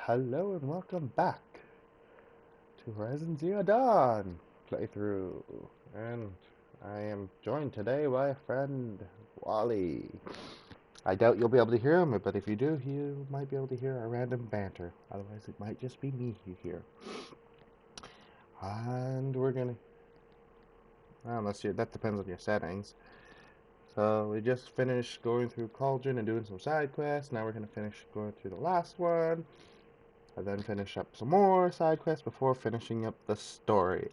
Hello and welcome back to Horizon Zero Dawn playthrough. And I am joined today by a friend, Wally. I doubt you'll be able to hear him, but if you do, you might be able to hear our random banter. Otherwise, it might just be me you hear. And we're gonna... Well, that depends on your settings. So we just finished going through Cauldron and doing some side quests. Now we're gonna finish going through the last one. And then finish up some more side quests before finishing up the story.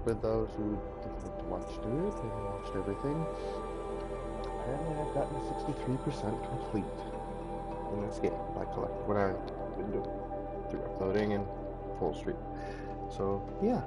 For those who didn't get to watch through it, and watched everything, apparently I've gotten 63% complete in this game what I've been doing through uploading and full stream. So yeah.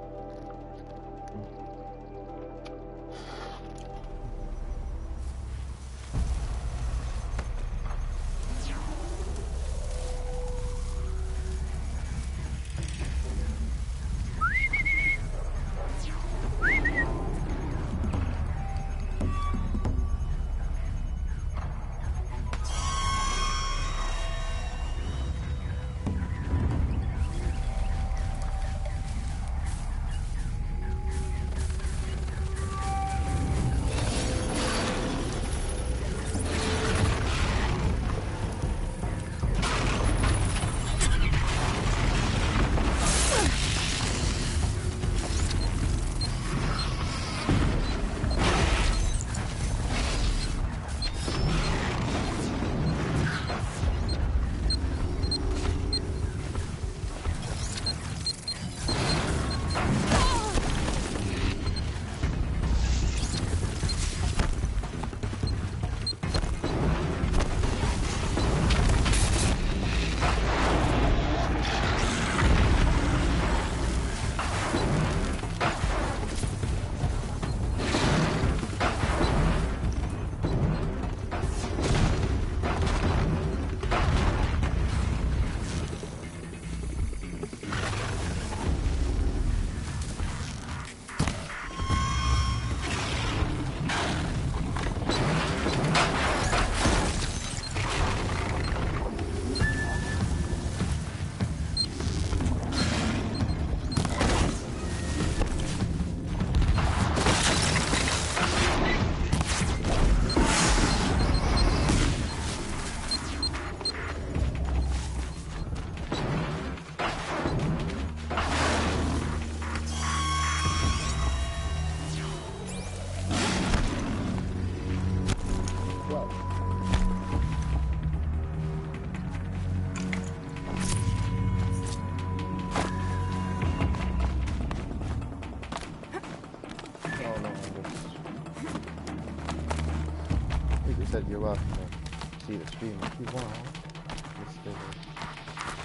You're welcome to see the stream if you want.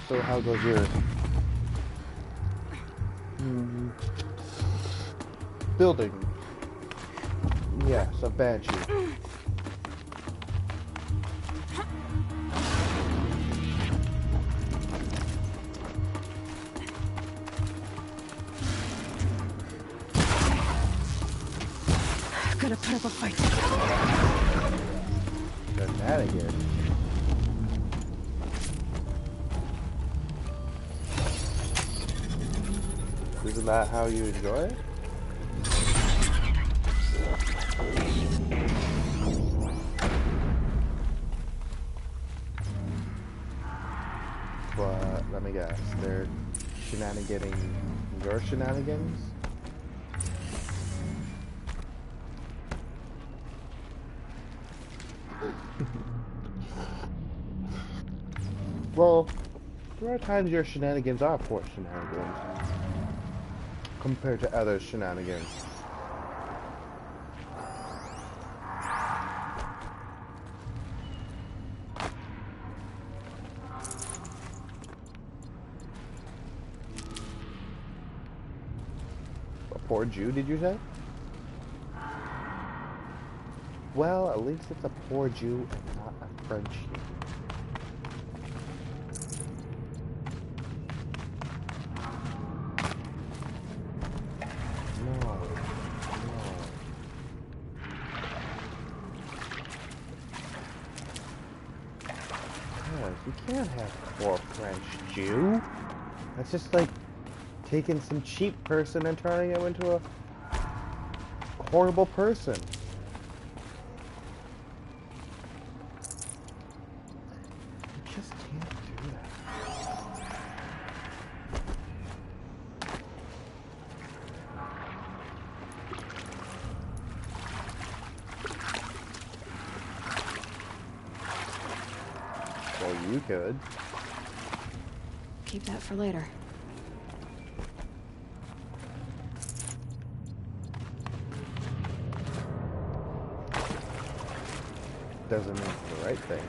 So how goes yours? Building. Yes, a banshee. Gotta put up a fight. Shenanigans. Isn't that how you enjoy it? But let me guess, they're shenaniganing your shenanigans? Well, there are times your shenanigans are poor shenanigans compared to other shenanigans. A poor Jew, did you say? Well, at least it's a poor Jew and not a French Jew. No. Can't have poor French Jew. That's just like taking some cheap person and turning him into a horrible person. You just can't do that. Well, you could. Keep that for later. Doesn't mean the right things.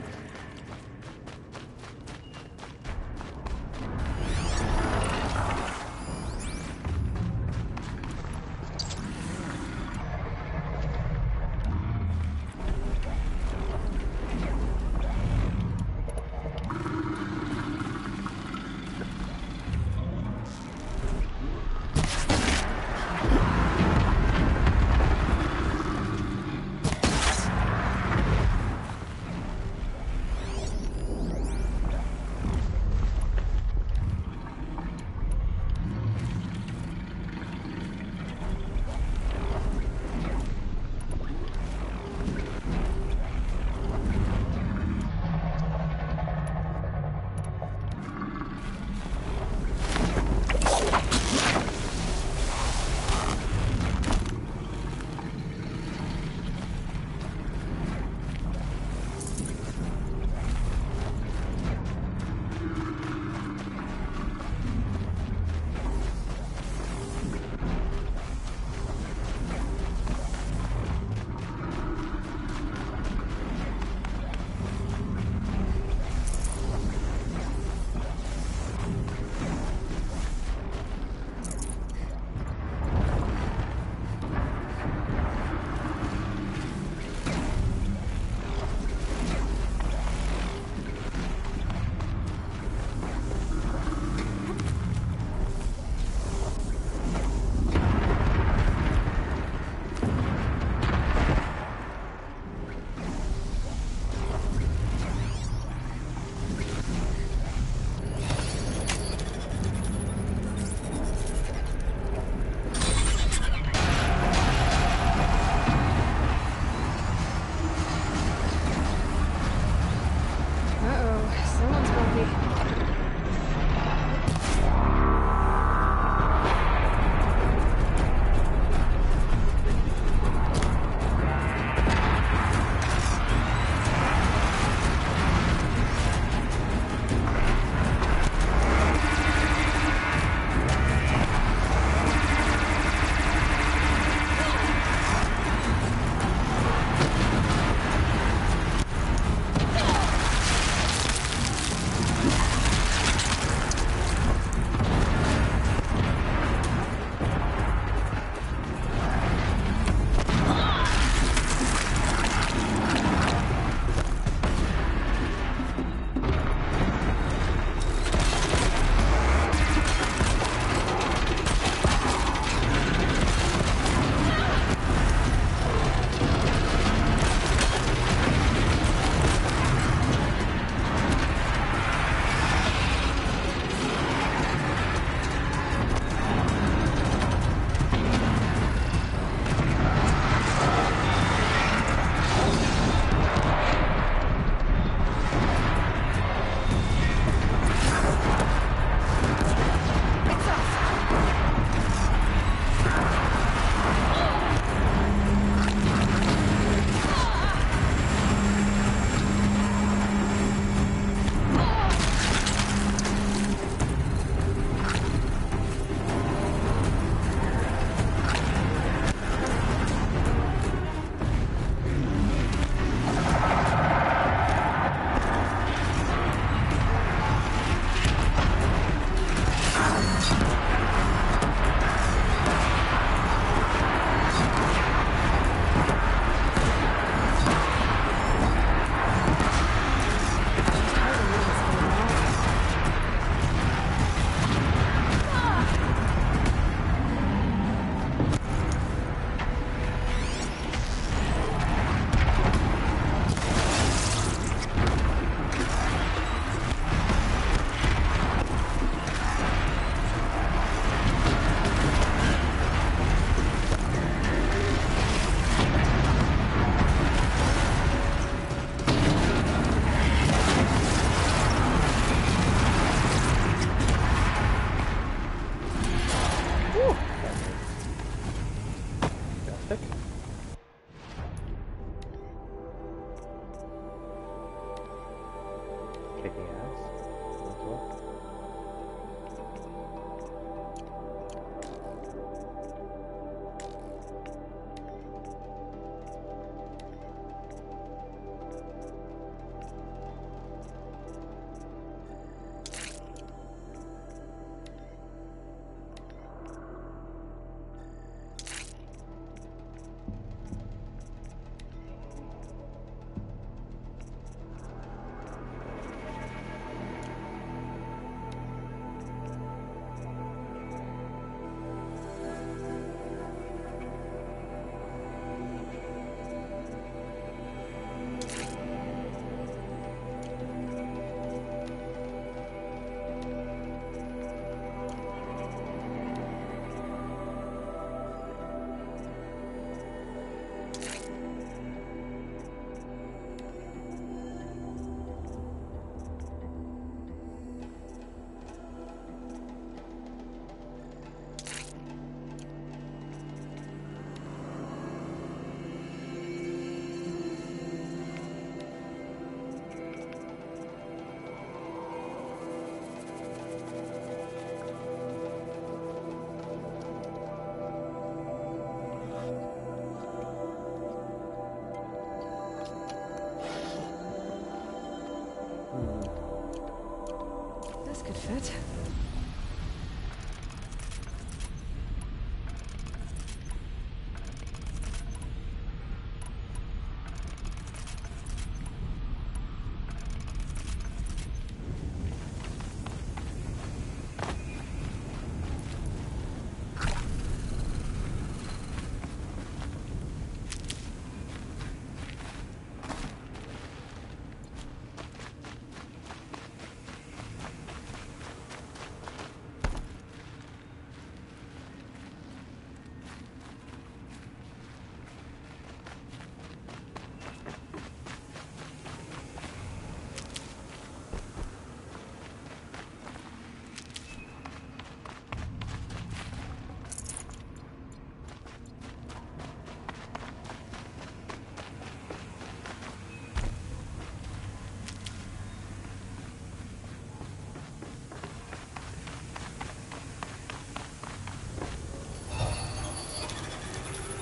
it.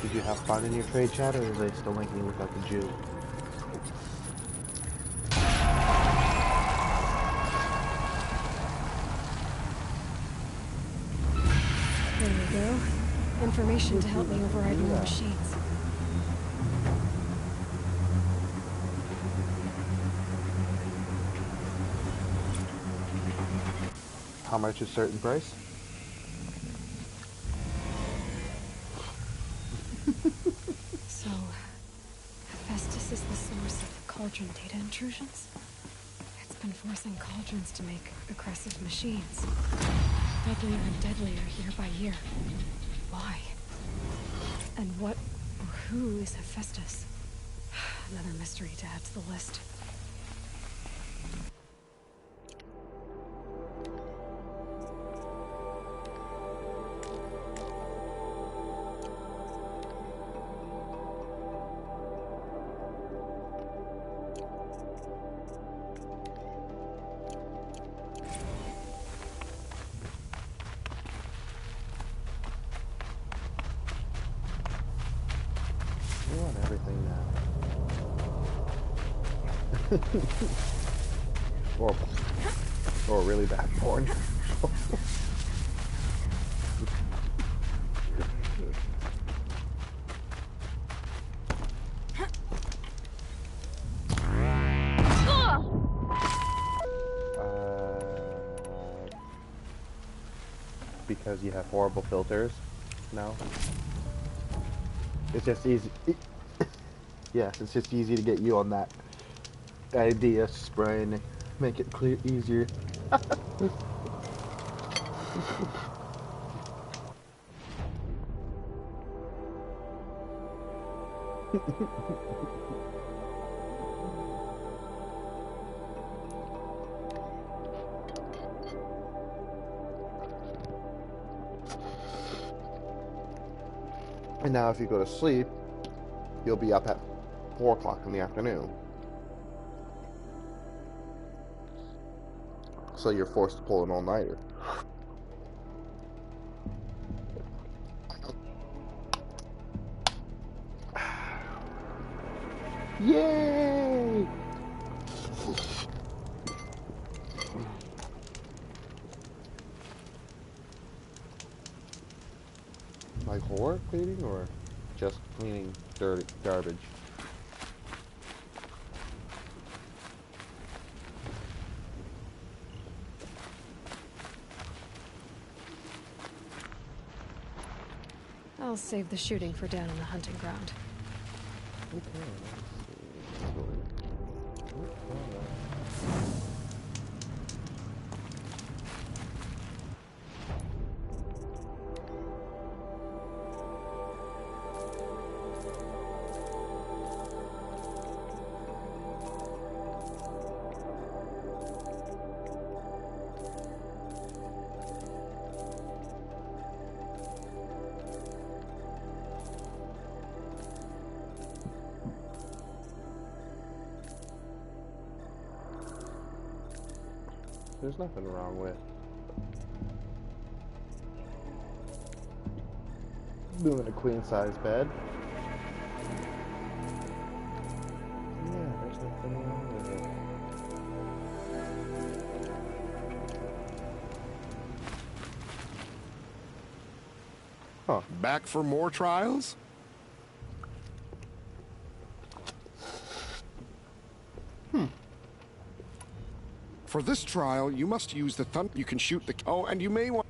Did you have fun in your trade chat, or are they still making you look like a Jew? There we go. Information to help me override more Yeah. machines. How much is certain price? So, Hephaestus is the source of Cauldron data intrusions? It's been forcing Cauldrons to make aggressive machines. Deadlier and deadlier year by year. Why? And what or who is Hephaestus? Another mystery to add to the list. You want everything now. or really bad porn. Because you have horrible filters? No? It's just easy. Yes, it's just easy to get you on that idea spray and make it clear easier. And now if you go to sleep, you'll be up at 4 o'clock in the afternoon. So you're forced to pull an all-nighter. Yay! Like horror cleaning or just cleaning dirty garbage? I'll save the shooting for down on the hunting ground. Okay, let's see. There's nothing wrong with doing a queen size bed. Yeah, there's nothing wrong with it. Huh. Back for more trials? For this trial, you must use the thumb. You can shoot the... Oh, and you may want...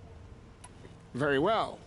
Very well.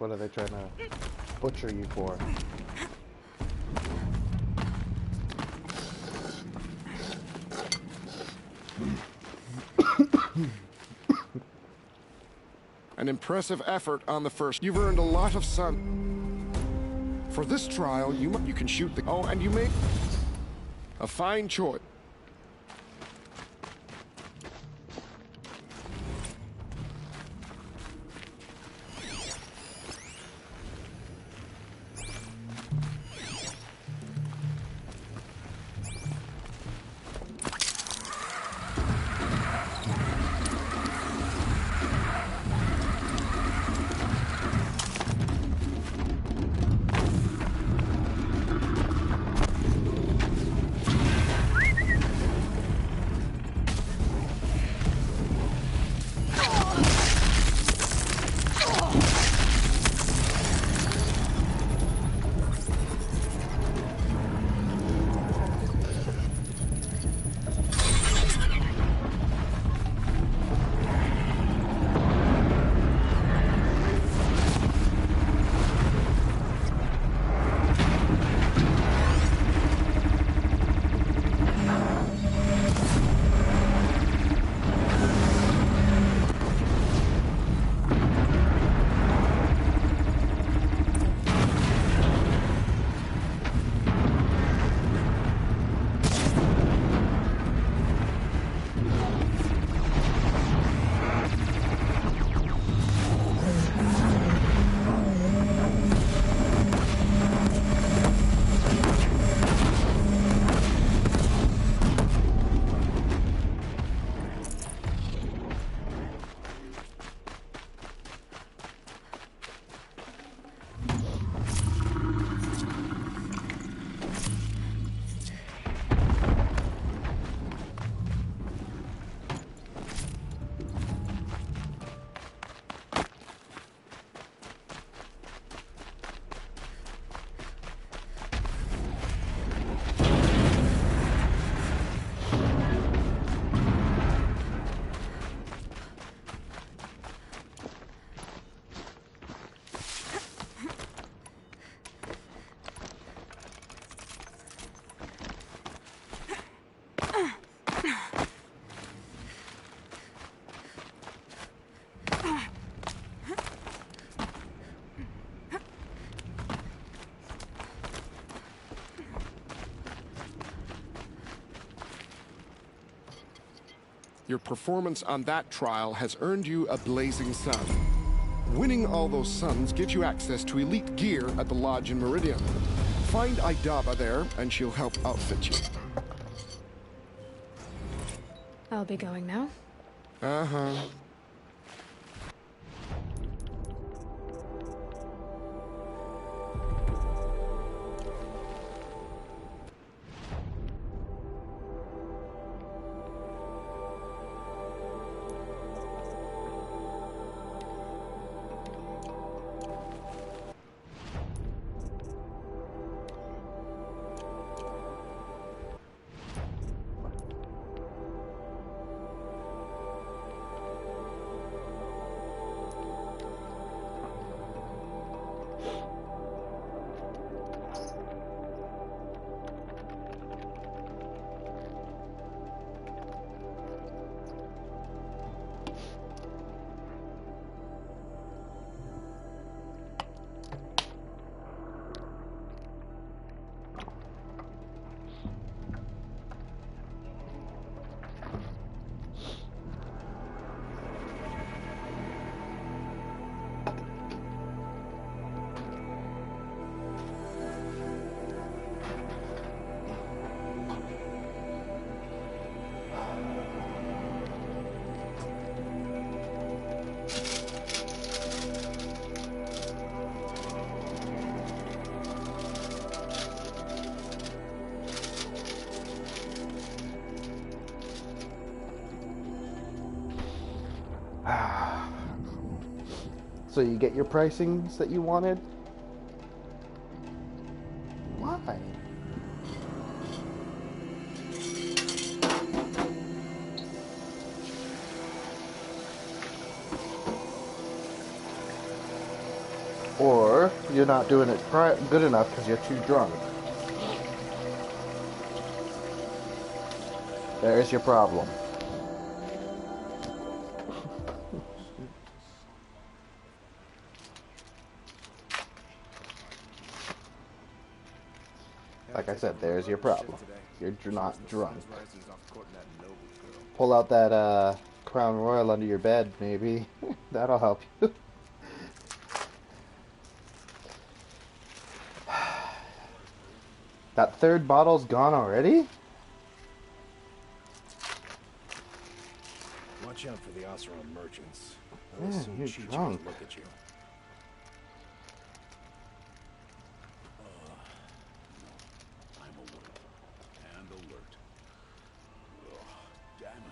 What are they trying to butcher you for? An impressive effort on the first. You've earned a lot of sun. For this trial, you can shoot the... Oh, and you make a fine choice. Your performance on that trial has earned you a blazing sun. Winning all those suns gives you access to elite gear at the Lodge in Meridian. Find Idaba there, and she'll help outfit you. I'll be going now. Uh-huh. So you get your pricings that you wanted? Why? you're not doing it good enough because you're too drunk. There's your problem. Like I said, there's your problem. You're not drunk. Pull out that Crown Royal under your bed, maybe. That'll help you. That third bottle's gone already? Watch out for the Oseram merchants. Man, you're drunk. Look at you. I'm alert. And alert. Damn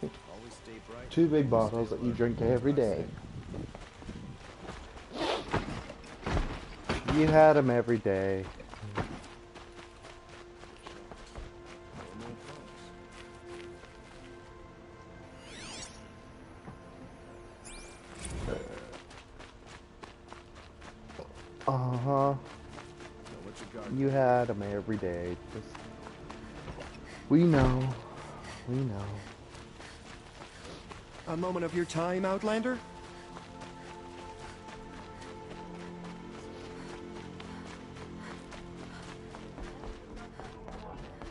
it. Always stay bright. 2 big bottles that you drink every day. You had them every day. Uh-huh. You had them every day. Just... We know. We know. A moment of your time, Outlander?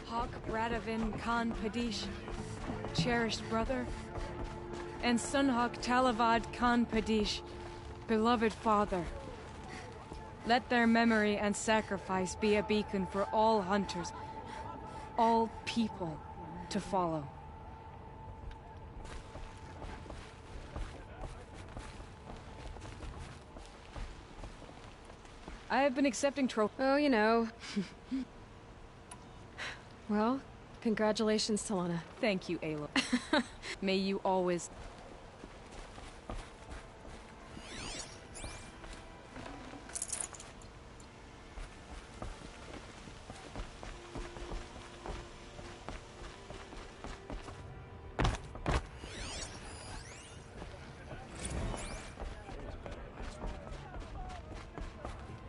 Hawk Radavin Khan Padish, cherished brother, and Sunhawk Talavad Khan Padish, beloved father. Let their memory and sacrifice be a beacon for all hunters, all people to follow. I have been accepting trophies. Oh, you know. Well, congratulations, Talana. Thank you, Aloy. May you always...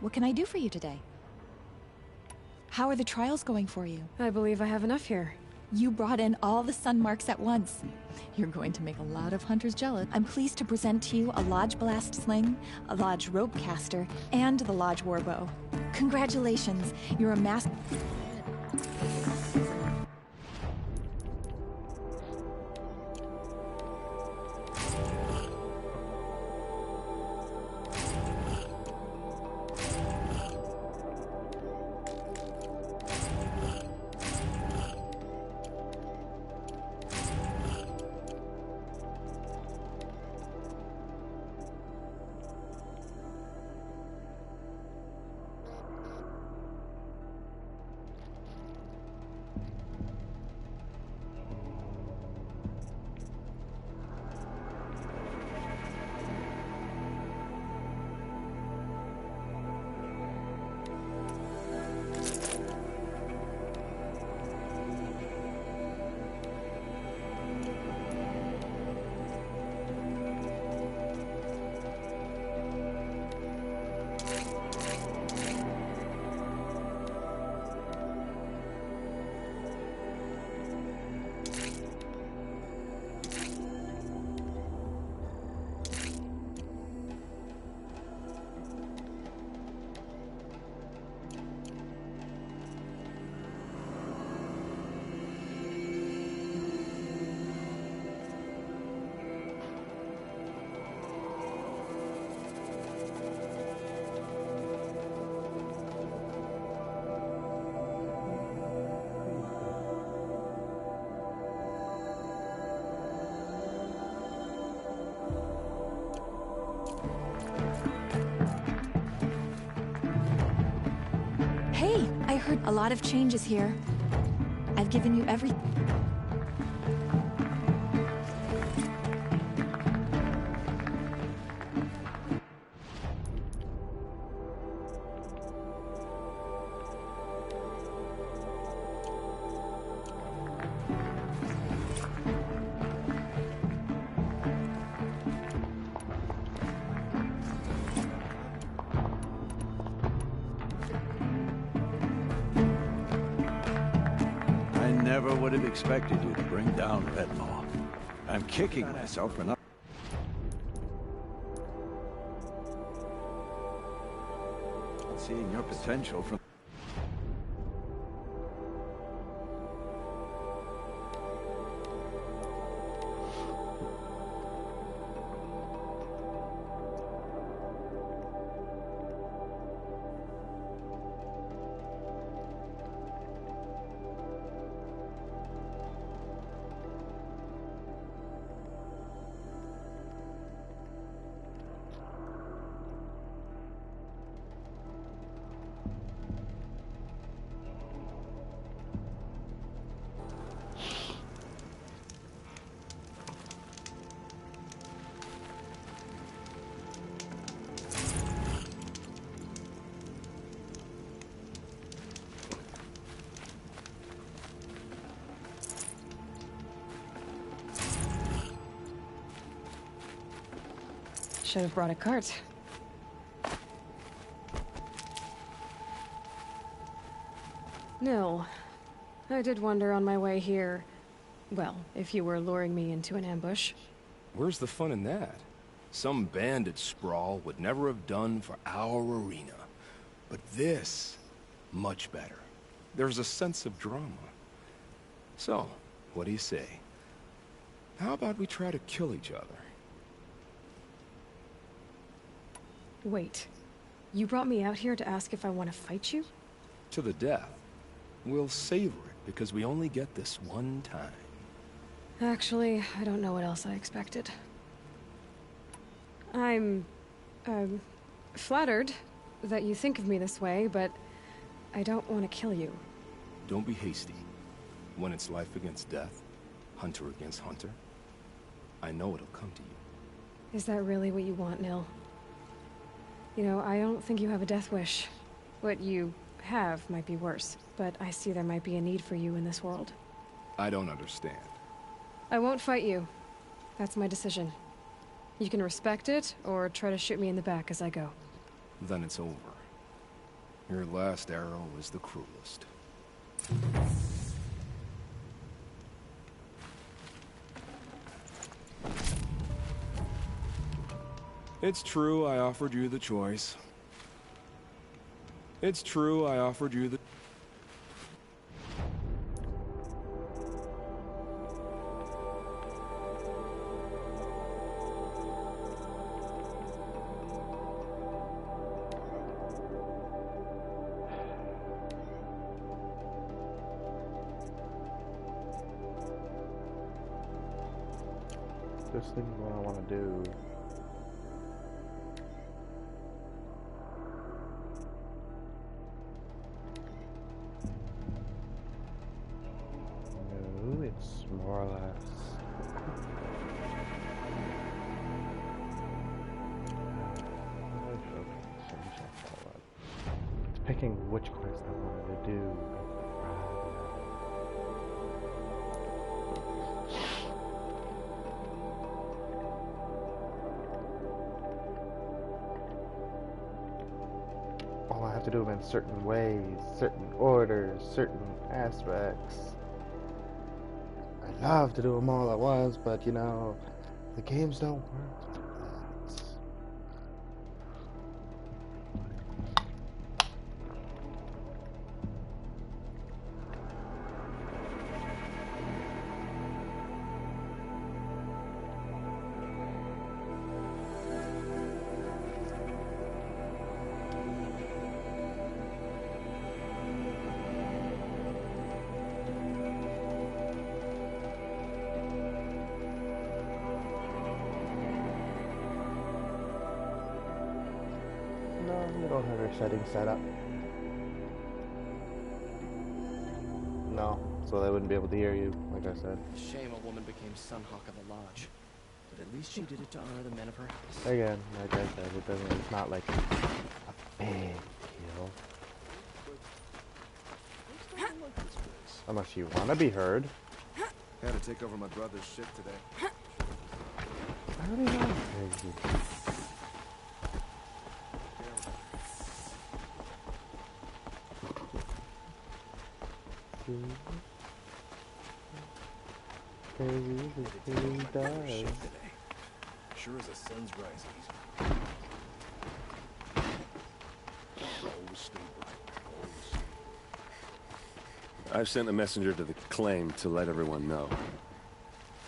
What can I do for you today? How are the trials going for you? I believe I have enough here. You brought in all the sun marks at once. You're going to make a lot of hunters jealous. I'm pleased to present to you a Lodge Blast Sling, a Lodge Rope Caster, and the Lodge Warbow. Congratulations, you're a master. Hey, I heard a lot of changes here. I've given you every... never would have expected you to bring down Redlaw. I'm kicking myself for not seeing your potential from... Should have brought a cart. Nil, I did wonder on my way here. Well, if you were luring me into an ambush. Where's the fun in that? Some bandit sprawl would never have done for our arena. But this, much better. There's a sense of drama. So, what do you say? How about we try to kill each other? Wait, you brought me out here to ask if I want to fight you? To the death. We'll savor it, because we only get this one time. Actually, I don't know what else I expected. I'm, flattered that you think of me this way, but I don't want to kill you. Don't be hasty. When it's life against death, hunter against hunter, I know it'll come to you. Is that really what you want, Nil? You know, I don't think you have a death wish. What you have might be worse, but I see there might be a need for you in this world. I don't understand. I won't fight you. That's my decision. You can respect it, or try to shoot me in the back as I go. Then it's over. Your last arrow is the cruelest. It's true I offered you the choice. It's true I offered you the... This thing is what I want to do. No, it's more or less. It's picking which quest I wanted to do. All I have to do them in certain ways, certain orders, certain aspects. I'd love to do them all at once, but you know, the games don't work like that. No, you don't have your settings set up. No, so they wouldn't be able to hear you, like I said. Shame a woman became Sunhawk of the Lodge. But at least she did it to honor the men of her house. Again, like I said, it doesn't. It's not like a big deal. Unless you want to be heard. Had to take over my brother's shit today. I already know I'm crazy. crazy, Headed to crazy my brother's dive. ship today. Sure as the sun's rising. Always stay bright. Always. I've sent a messenger to the claim to let everyone know.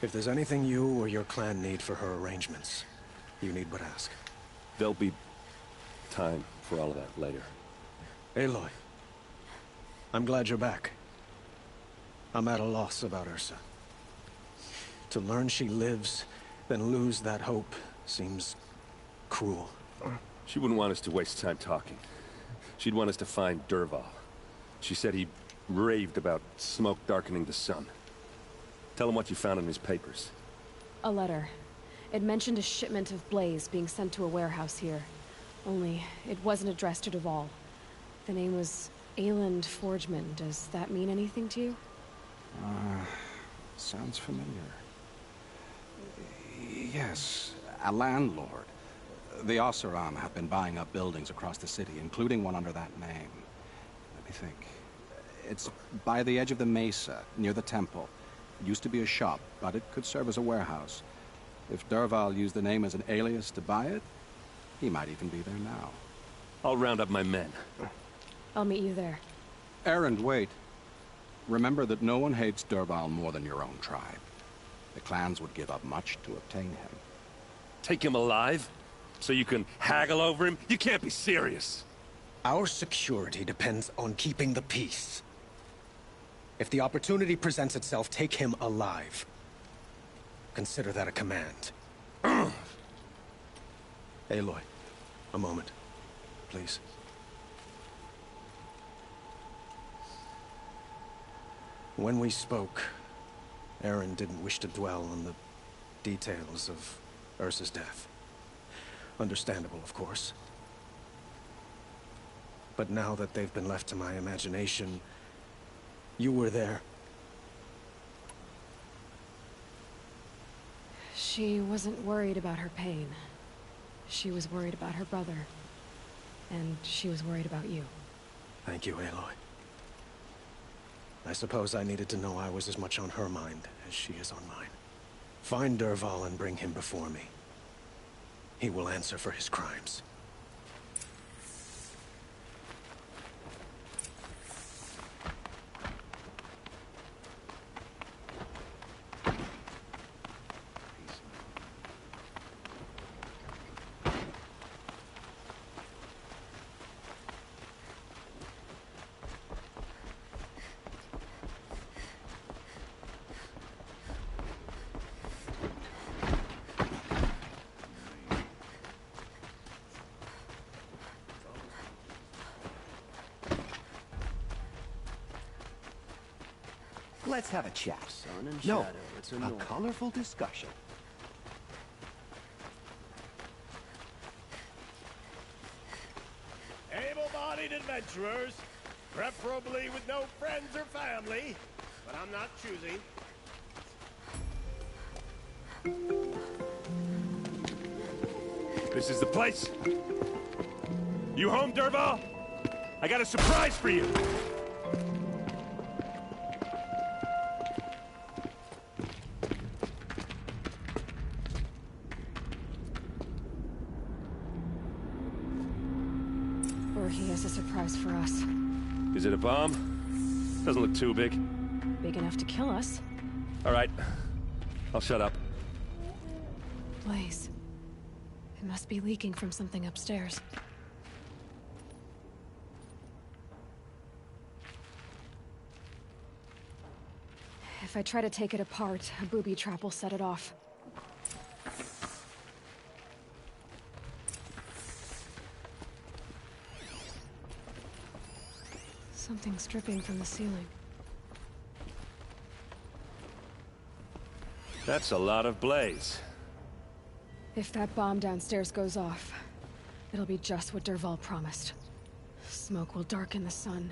If there's anything you or your clan need for her arrangements, you need but ask. There'll be time for all of that later. Aloy, I'm glad you're back. I'm at a loss about Ursa. To learn she lives, then lose that hope, seems cruel. She wouldn't want us to waste time talking. She'd want us to find Dervahl. She said he raved about smoke darkening the sun. Tell him what you found in his papers. A letter. It mentioned a shipment of blaze being sent to a warehouse here. Only, it wasn't addressed to Dervahl. The name was Ayland Forgeman. Does that mean anything to you? Sounds familiar. Yes, a landlord. The Oseram have been buying up buildings across the city, including one under that name. Let me think. It's by the edge of the mesa, near the temple. It used to be a shop, but it could serve as a warehouse. If Dervahl used the name as an alias to buy it, he might even be there now. I'll round up my men. I'll meet you there. Erend, wait. Remember that no one hates Dervahl more than your own tribe. The clans would give up much to obtain him. Take him alive? So you can haggle over him? You can't be serious! Our security depends on keeping the peace. If the opportunity presents itself, take him alive. Consider that a command. Aloy, a moment, please. When we spoke, Erend didn't wish to dwell on the details of Ursa's death. Understandable, of course. But now that they've been left to my imagination, you were there. She wasn't worried about her pain. She was worried about her brother. And she was worried about you. Thank you, Aloy. I suppose I needed to know I was as much on her mind as she is on mine. Find Dervahl and bring him before me. He will answer for his crimes. Let's have a chat. Sun and No, shadow, it's a a colorful discussion. Able-bodied adventurers, preferably with no friends or family, but I'm not choosing. This is the place. You home, Dervahl? I got a surprise for you. Or he has a surprise for us. Is it a bomb? Doesn't look too big. Big enough to kill us. All right. I'll shut up. Blaze. It must be leaking from something upstairs. If I try to take it apart, a booby trap will set it off. Something's dripping from the ceiling. That's a lot of blaze. If that bomb downstairs goes off, it'll be just what Dervahl promised. Smoke will darken the sun.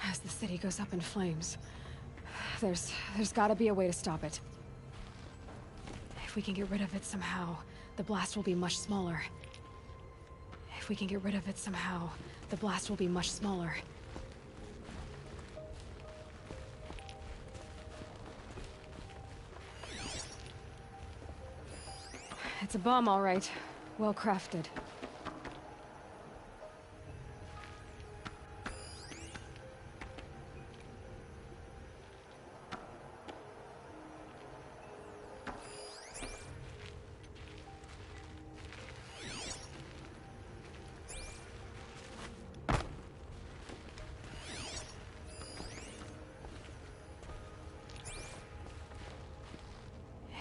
As the city goes up in flames, there's gotta be a way to stop it. If we can get rid of it somehow, the blast will be much smaller. If we can get rid of it somehow, the blast will be much smaller. It's a bomb, all right. Well crafted.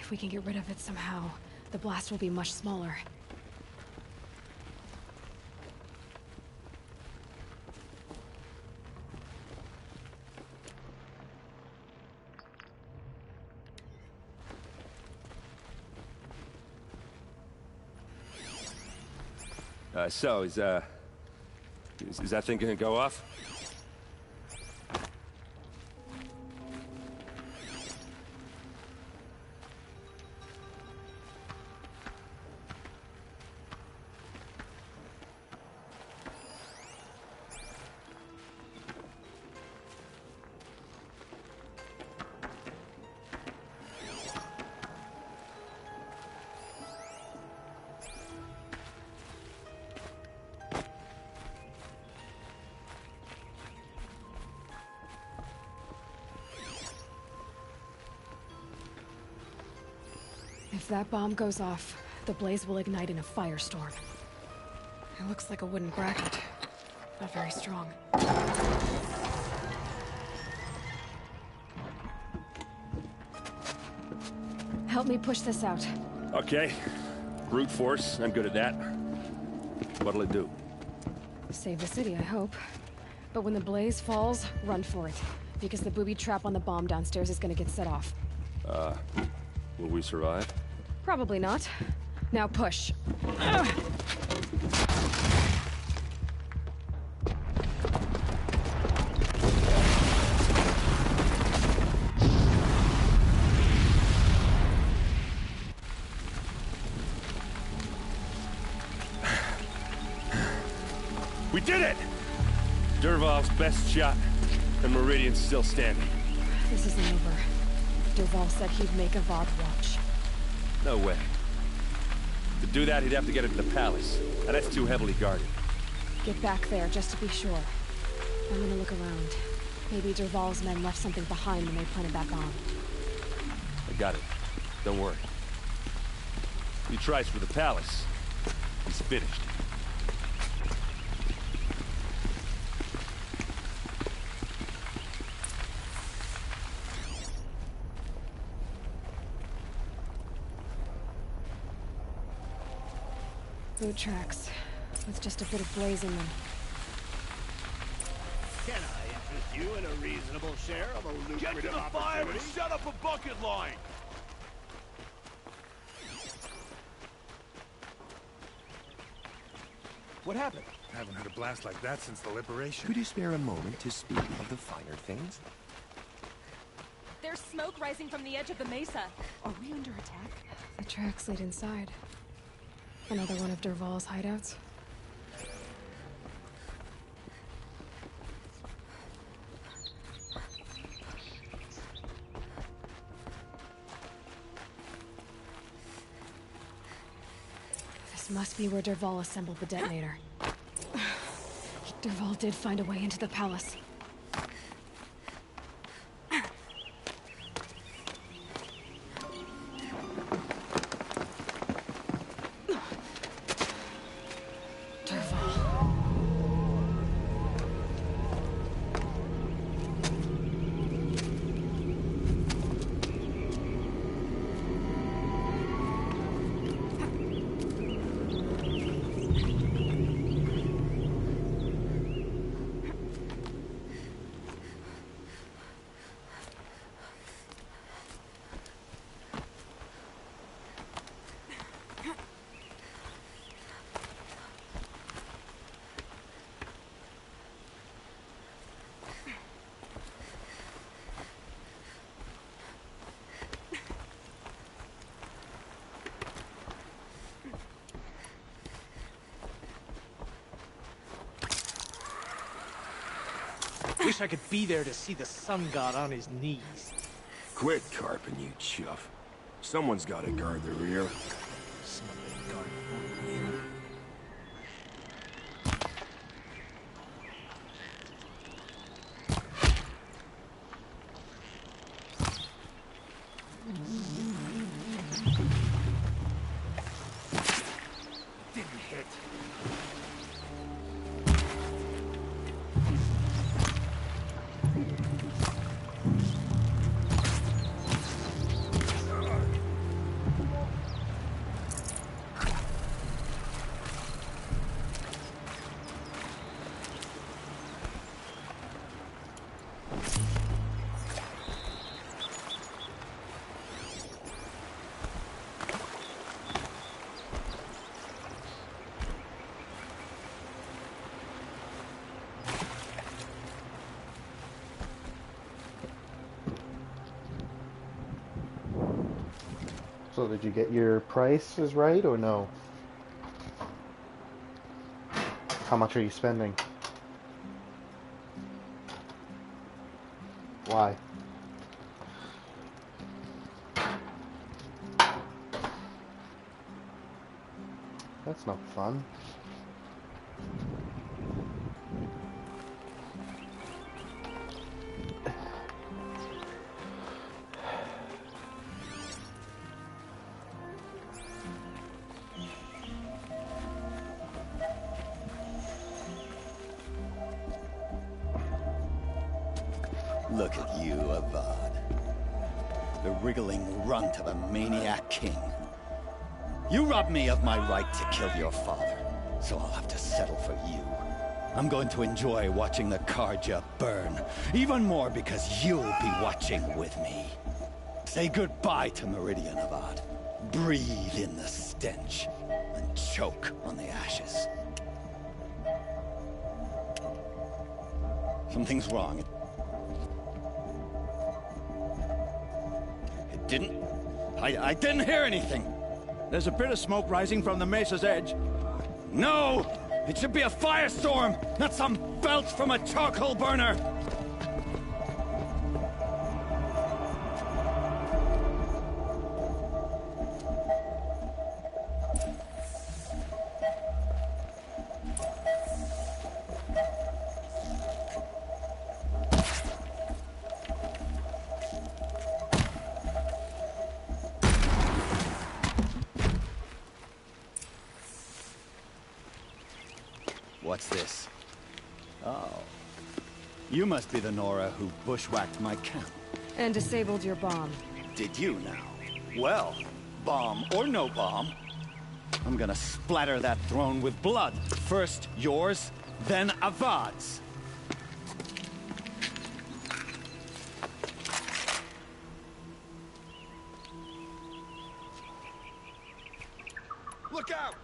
If we can get rid of it somehow, the blast will be much smaller. So, is that thing gonna go off? If that bomb goes off, the blaze will ignite in a firestorm. It looks like a wooden bracket. Not very strong. Help me push this out. Okay. Brute force, I'm good at that. What'll it do? Save the city, I hope. But when the blaze falls, run for it. Because the booby trap on the bomb downstairs is gonna get set off. Will we survive? Probably not. Now push. We did it! Dervahl's best shot, and Meridian's still standing. This isn't over. Dervahl said he'd make Avad watch. No way. To do that, he'd have to get into the palace, and that's too heavily guarded. Get back there, just to be sure. I'm gonna look around. Maybe Dervahl's men left something behind when they planted that bomb. I got it. Don't worry. He tries for the palace. He's finished. Boot tracks, with just a bit of blaze in them. Can I interest you in a reasonable share of a lucrative Get to the fire and opportunity? set up a bucket line! What happened? I haven't had a blast like that since the liberation. Could you spare a moment to speak of the finer things? There's smoke rising from the edge of the mesa. Are we under attack? The tracks lead inside. Another one of Dervahl's hideouts. This must be where Dervahl assembled the detonator. Dervahl did find a way into the palace. Wish I could be there to see the sun god on his knees. Quit carping, you chuff. Someone's gotta guard the rear. Son of a So did you get your prices right or no? How much are you spending? Why? That's not fun. Look at you, Avad. The wriggling runt of a maniac king. You robbed me of my right to kill your father, so I'll have to settle for you. I'm going to enjoy watching the Carja burn, even more because you'll be watching with me. Say goodbye to Meridian, Avad. Breathe in the stench, and choke on the ashes. Something's wrong. It didn't... I didn't hear anything. There's a bit of smoke rising from the mesa's edge. No! It should be a firestorm, not some belch from a charcoal burner! What's this? Oh. You must be the Nora who bushwhacked my camp. And disabled your bomb. Did you now? Well, bomb or no bomb, I'm gonna splatter that throne with blood. First yours, then Avad's. Look out!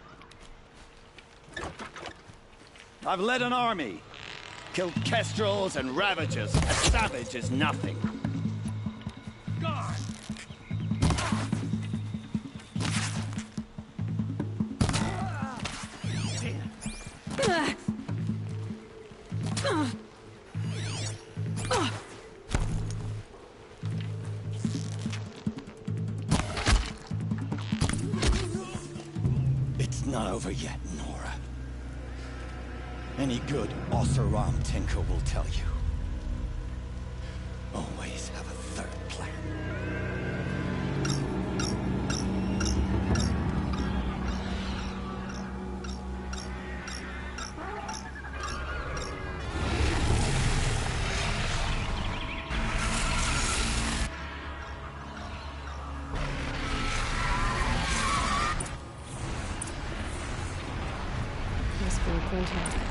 I've led an army. Killed kestrels and ravagers. A savage is nothing. Guard! It's not over yet, Nora. Any good Oseram Tinker will tell you. Always have a third plan. Must be a Quintet.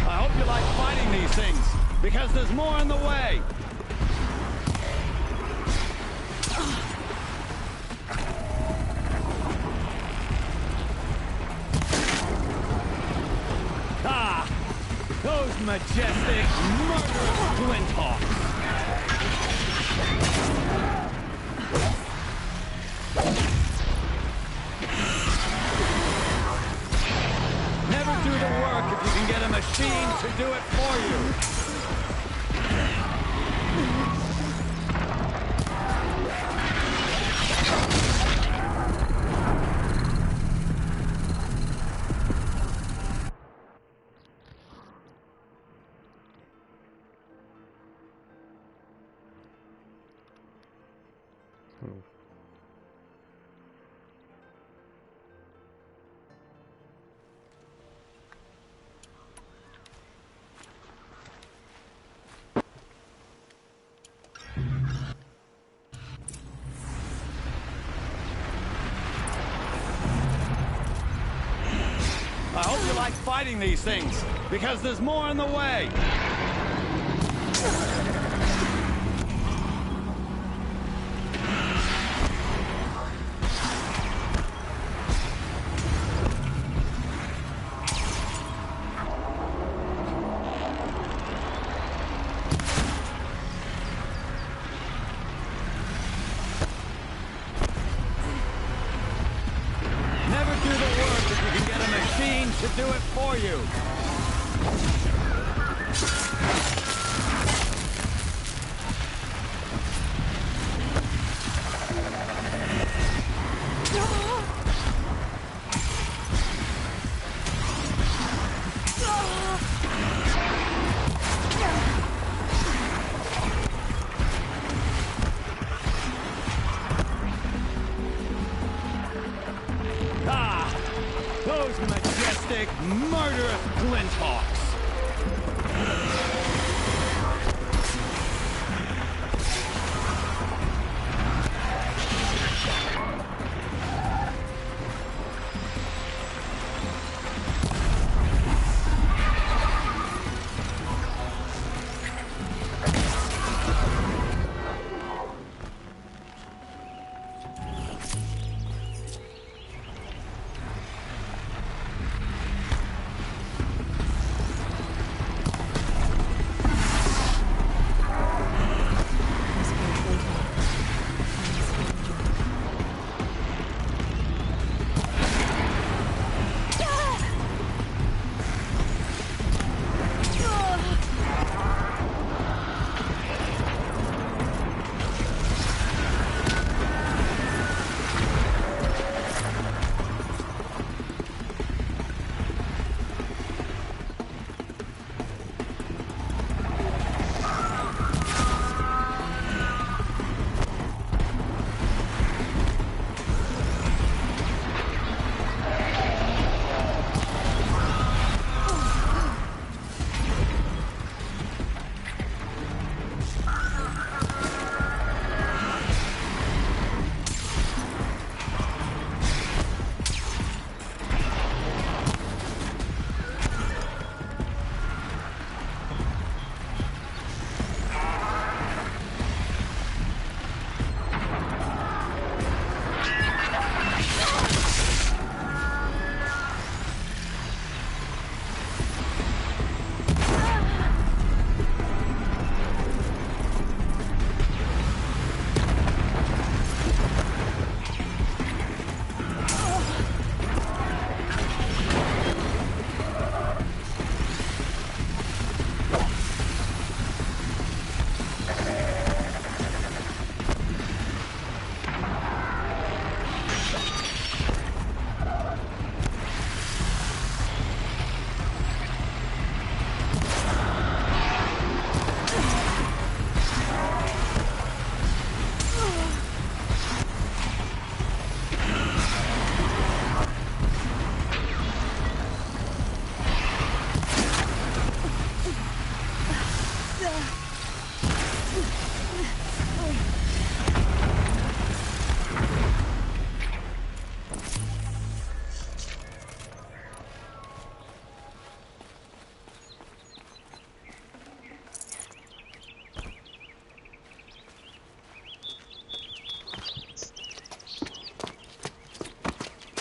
I hope you like fighting these things, because there's more in the way. Ah! Those majestic, murderous Glinthawks! Never do the work if you can get a machine to do it for you. I hope you like fighting these things, because there's more in the way. I'll do it for you. Those majestic, murderous Glinthawks!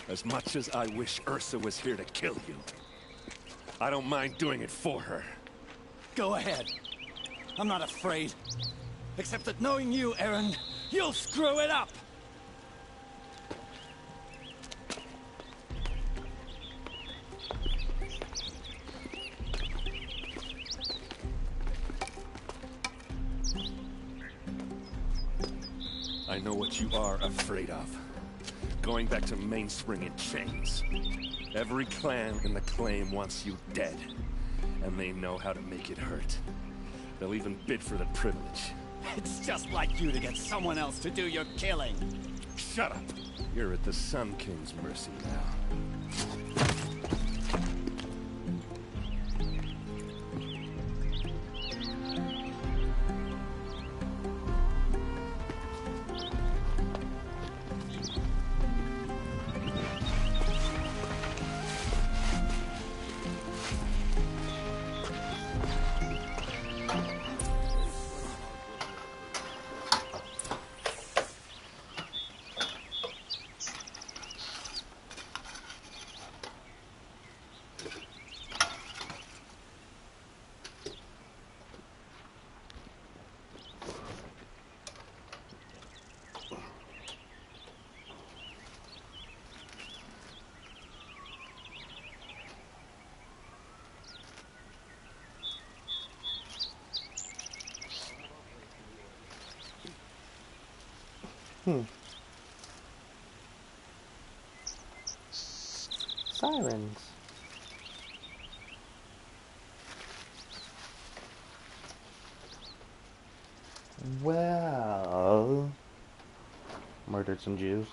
As much as I wish Ursa was here to kill you, I don't mind doing it for her. Go ahead. I'm not afraid. Except that knowing you, Erend, you'll screw it up! I know what you are afraid of. Going back to Mainspring in chains. Every clan in the Claim wants you dead. And they know how to make it hurt. They'll even bid for the privilege. It's just like you to get someone else to do your killing. Shut up! You're at the Sun King's mercy now. Sirens. Well, murdered some Jews.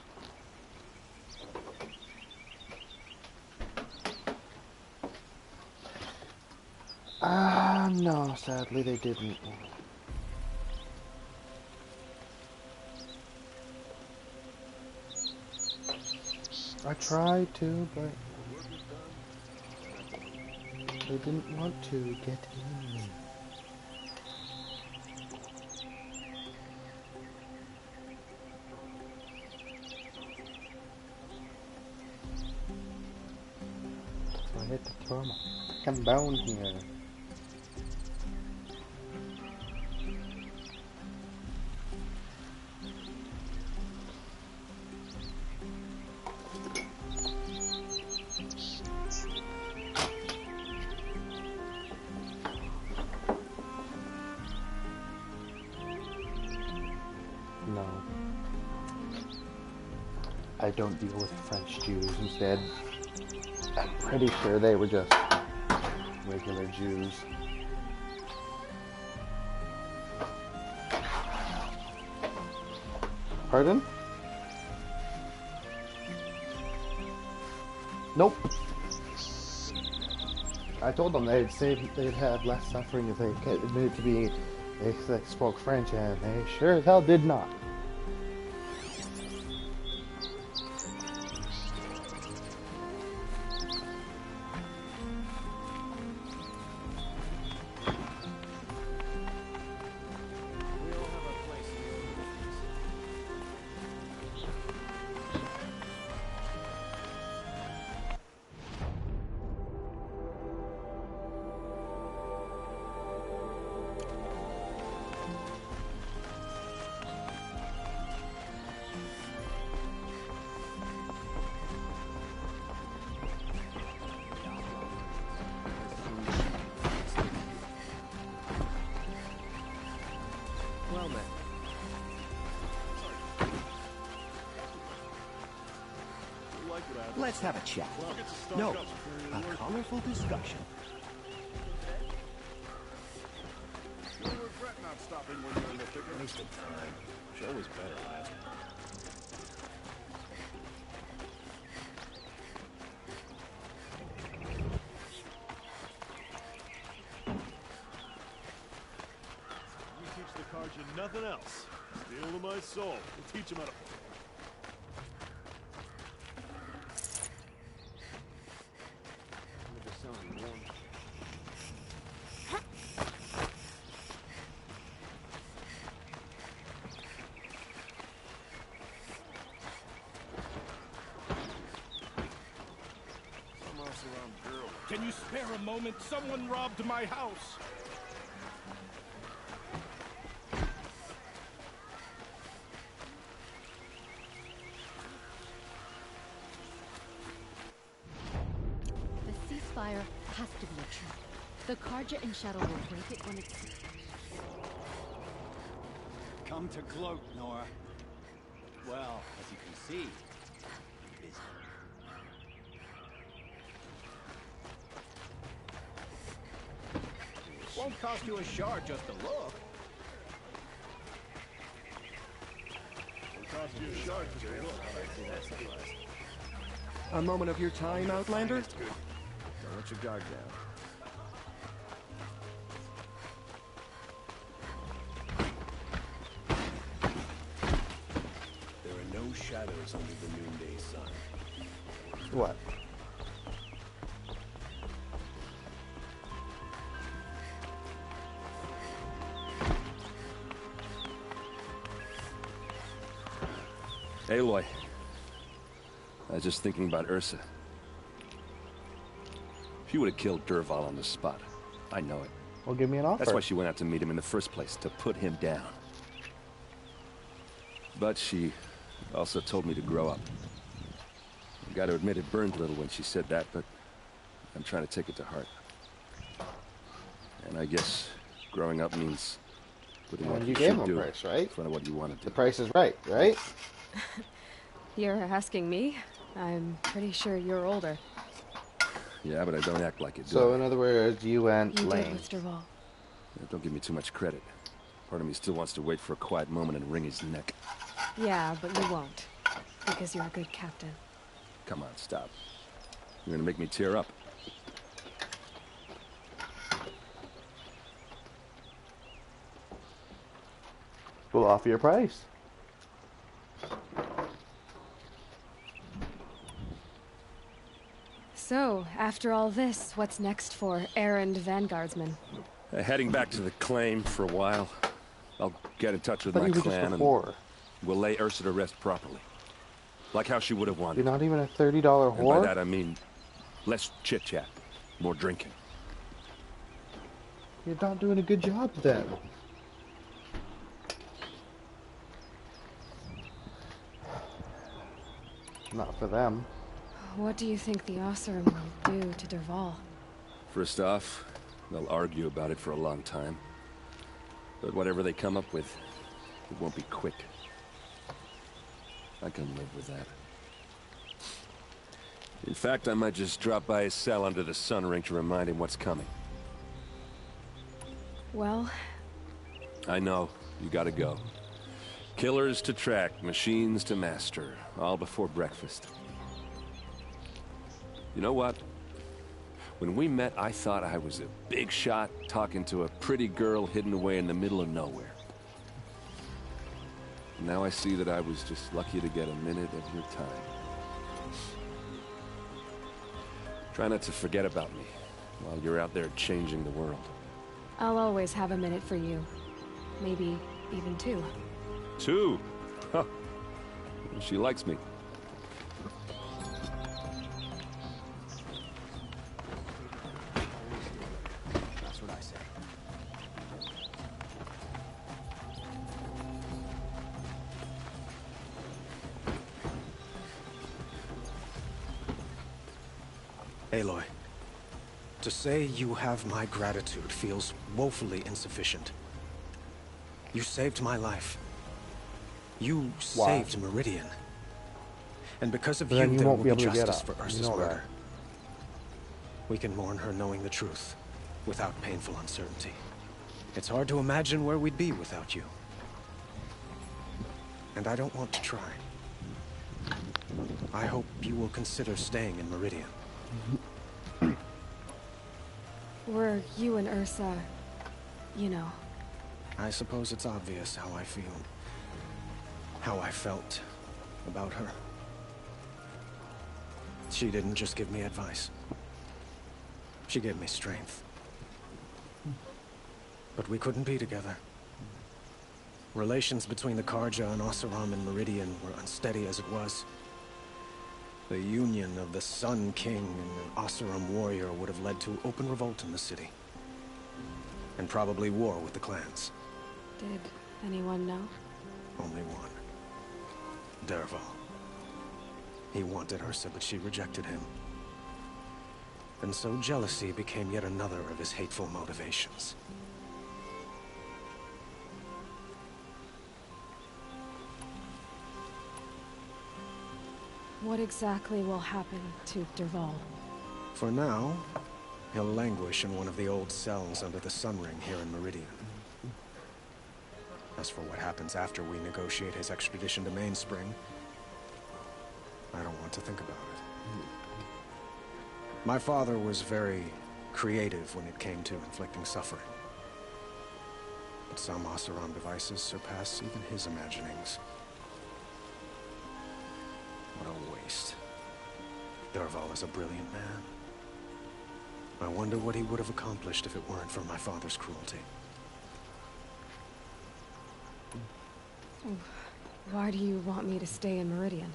No, sadly they didn't. I tried to, but they didn't want to get in. So I had to throw my fucking bone here. No. I don't deal with French Jews instead. I'm pretty sure they were just regular Jews. Pardon? Nope. I told them they'd have less suffering if they admitted to be they spoke French, and they sure as hell did not. Let's have a chat. No, a colorful discussion. You'll regret not stopping when you're in the thick of it. Waste of time. Joe was better last time. You teach the Carja nothing else. Steal to my soul. We'll teach him how to... Can you spare a moment? Someone robbed my house. The ceasefire has to be a trap. The Carja and Shadow will break it when it's... Come to gloat, Nora. Well, as you can see, busy. Won't cost you a shard just to look. Won't cost you a shard just to look. A moment of your time, Outlander? Don't let your guard down. There are no shadows under the noonday sun. What? Aloy. I was just thinking about Ursa. She would have killed Dervahl on the spot. I know it. Well, give me an offer. That's why she went out to meet him in the first place, to put him down. But she also told me to grow up. I gotta admit it burned a little when she said that, but I'm trying to take it to heart. And I guess growing up means Pretty Well, much you gave him a do. price, right? It's what you wanted to. The price is right, right? You're asking me? I'm pretty sure you're older. Yeah, but I don't act like it. So, in other words, you went You lame. did with Dervahl. Yeah, don't give me too much credit. Part of me still wants to wait for a quiet moment and wring his neck. Yeah, but you won't. Because you're a good captain. Come on, stop. You're gonna make me tear up. We'll offer your price. So, after all this, what's next for errand vanguardsman? Heading back to the claim for a while. I'll get in touch with But my you were just clan and before. we'll lay Ursa to rest properly. Like how she would have wanted. You're not even a $30 And whore? by that I mean less chit-chat, more drinking. You're not doing a good job then. Not for them. What do you think the Oseram will do to Dervahl? First off, they'll argue about it for a long time. But whatever they come up with, it won't be quick. I can live with that. In fact, I might just drop by his cell under the sun ring to remind him what's coming. Well, I know, you gotta go. Killers to track, machines to master, all before breakfast. You know what? When we met, I thought I was a big shot talking to a pretty girl hidden away in the middle of nowhere. Now I see that I was just lucky to get a minute of your time. Try not to forget about me while you're out there changing the world. I'll always have a minute for you. Maybe even two. 2? Huh. She likes me. That's what I say. Aloy, to say you have my gratitude feels woefully insufficient. You saved my life. You saved Meridian. And because of But you, then you there won't will be be able to get justice up. for You Ursa's know that. murder. We can mourn her knowing the truth, without painful uncertainty. It's hard to imagine where we'd be without you. And I don't want to try. I hope you will consider staying in Meridian. Were you and Ursa, you know? I suppose it's obvious how I feel. How I felt about her. She didn't just give me advice. She gave me strength. But we couldn't be together. Relations between the Carja and Oseram and Meridian were unsteady as it was. The union of the Sun King and an Oseram warrior would have led to open revolt in the city. And probably war with the clans. Did anyone know? Only one. Dervahl. He wanted Ursa, but she rejected him. And so jealousy became yet another of his hateful motivations. What exactly will happen to Dervahl? For now, he'll languish in one of the old cells under the Sun Ring here in Meridian. As for what happens after we negotiate his extradition to Mainspring, I don't want to think about it. My father was very creative when it came to inflicting suffering. But some Oseram devices surpass even his imaginings. What a waste. Dervahl is a brilliant man. I wonder what he would have accomplished if it weren't for my father's cruelty. Why do you want me to stay in Meridian?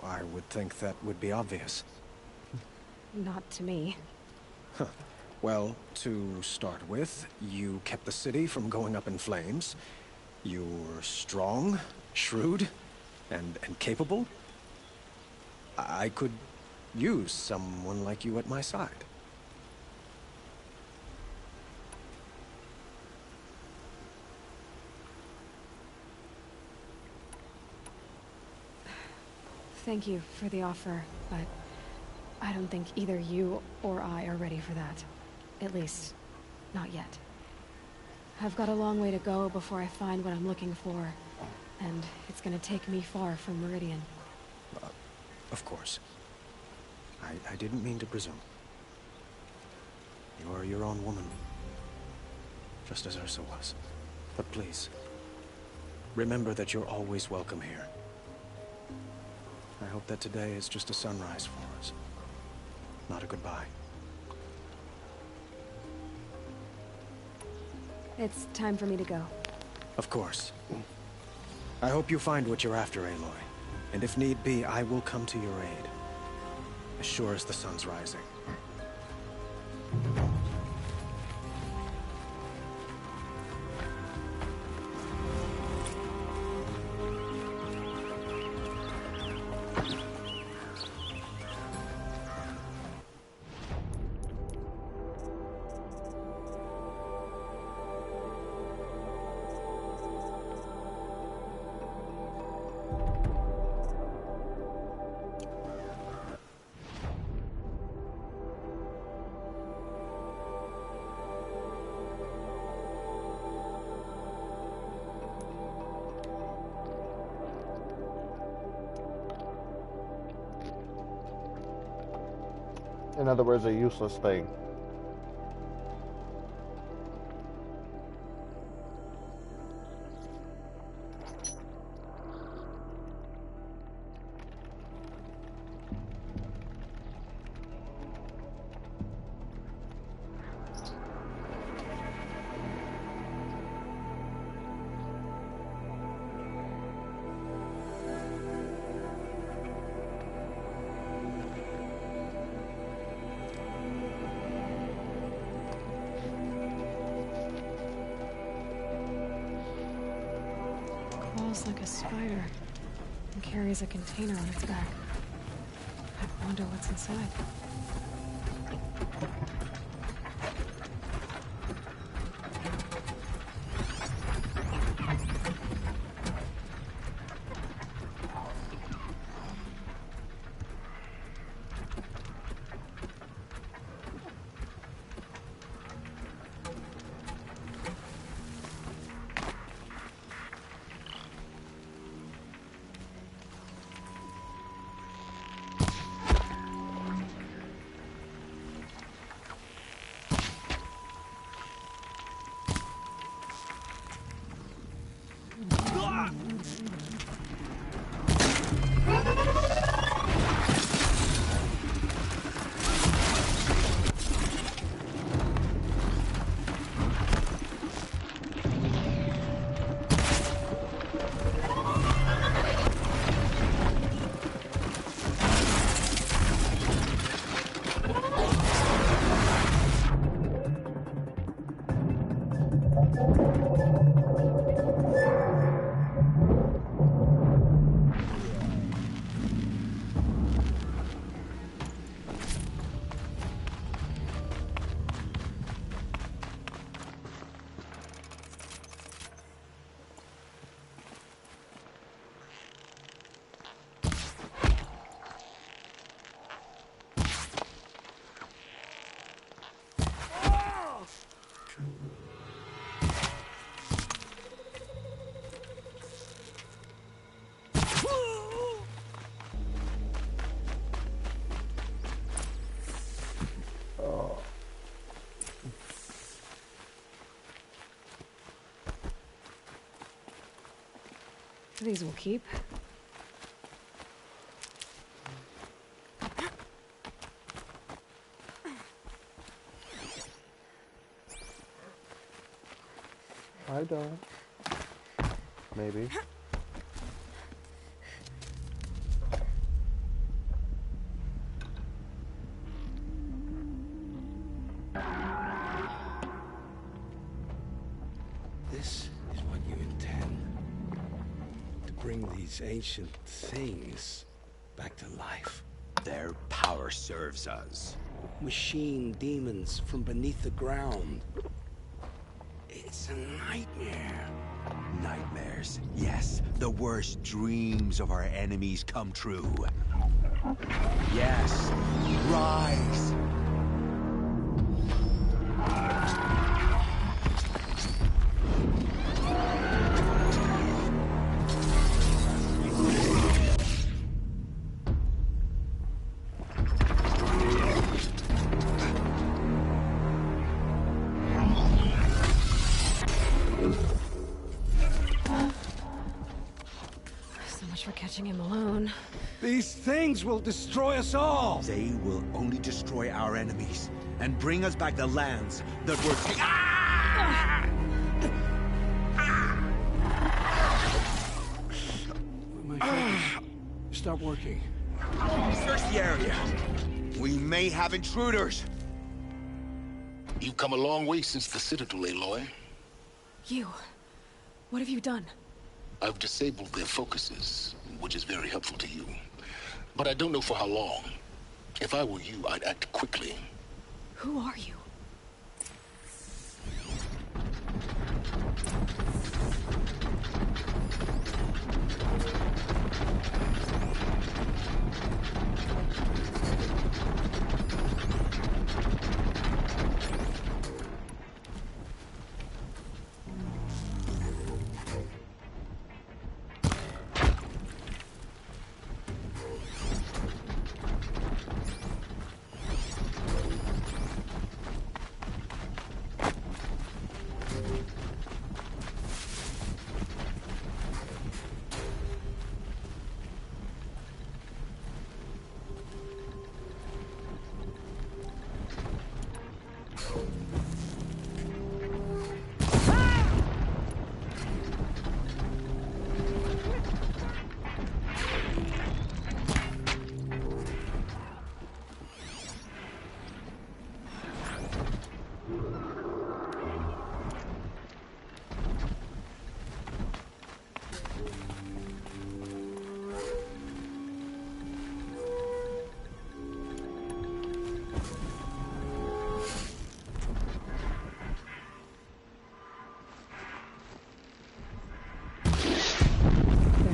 I would think that would be obvious. Not to me. Huh. Well, to start with, you kept the city from going up in flames. You were strong, shrewd, and capable. I could use someone like you at my side. Thank you for the offer, but I don't think either you or I are ready for that. At least, not yet. I've got a long way to go before I find what I'm looking for, and it's gonna take me far from Meridian. Of course. I didn't mean to presume. You are your own woman, just as Ursa was. But please, remember that you're always welcome here. I hope that today is just a sunrise for us, not a goodbye. It's time for me to go. Of course. I hope you find what you're after, Aloy. And if need be, I will come to your aid. As sure as the sun's rising. In other words, a useless thing. Crawls like a spider and carries a container on its back. I wonder what's inside. These will keep. I don't. Maybe. This is what you intend. To bring these ancient things back to life. Their power serves us. Machine demons from beneath the ground. It's a nightmare. Nightmares, yes. The worst dreams of our enemies come true. Yes, rise. So much for catching him alone. These things will destroy us all! They will only destroy our enemies and bring us back the lands that were taken. My focus. Stop working. Search the area. We may have intruders. You've come a long way since the Citadel, Aloy. You. What have you done? I've disabled their focuses, which is very helpful to you. But I don't know for how long. If I were you, I'd act quickly. Who are you?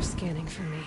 Scanning for me.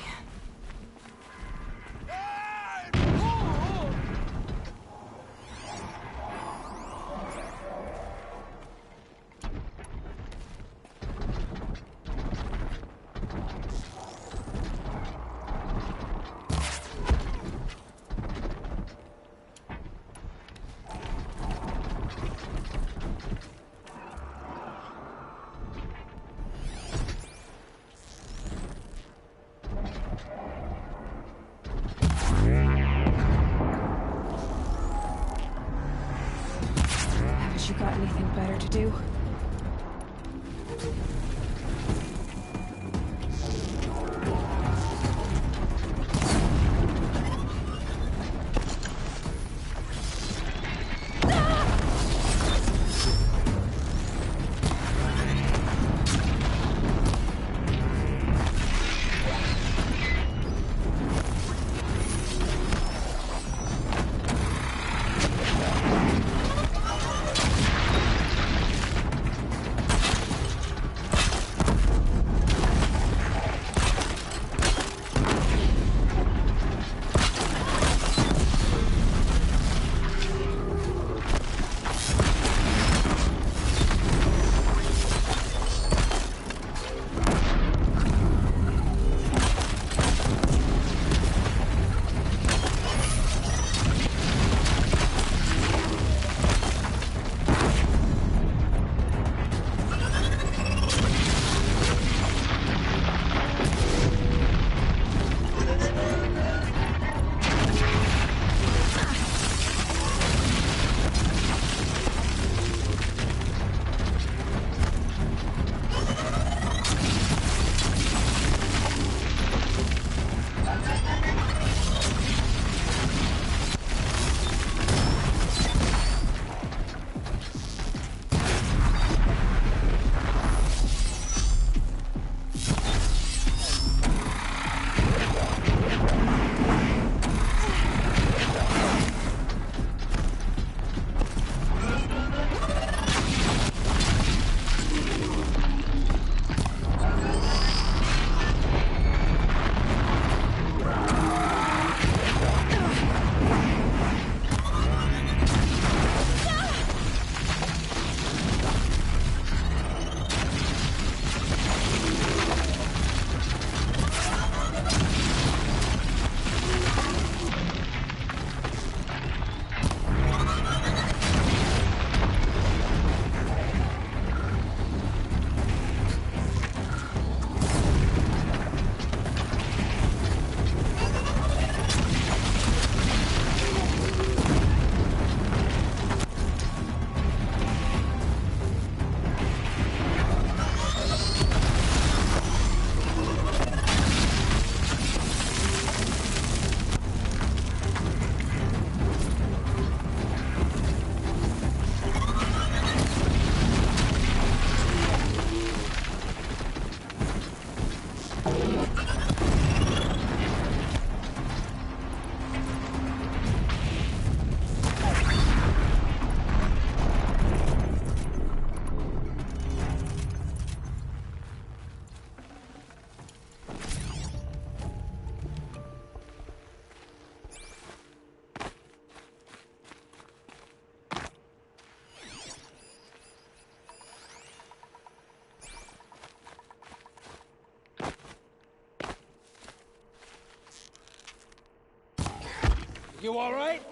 You got anything better to do? You all right?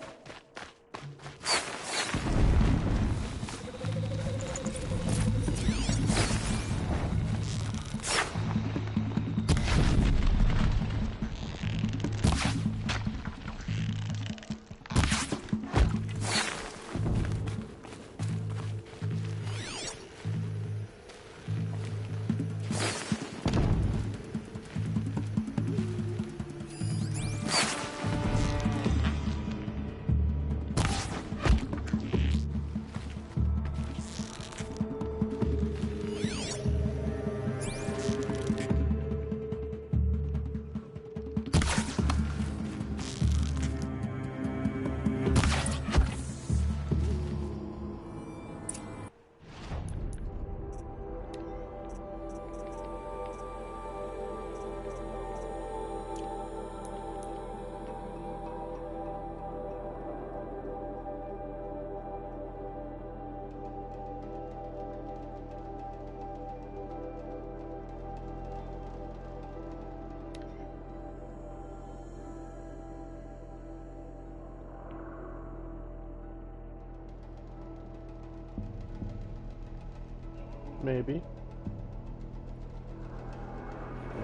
Maybe.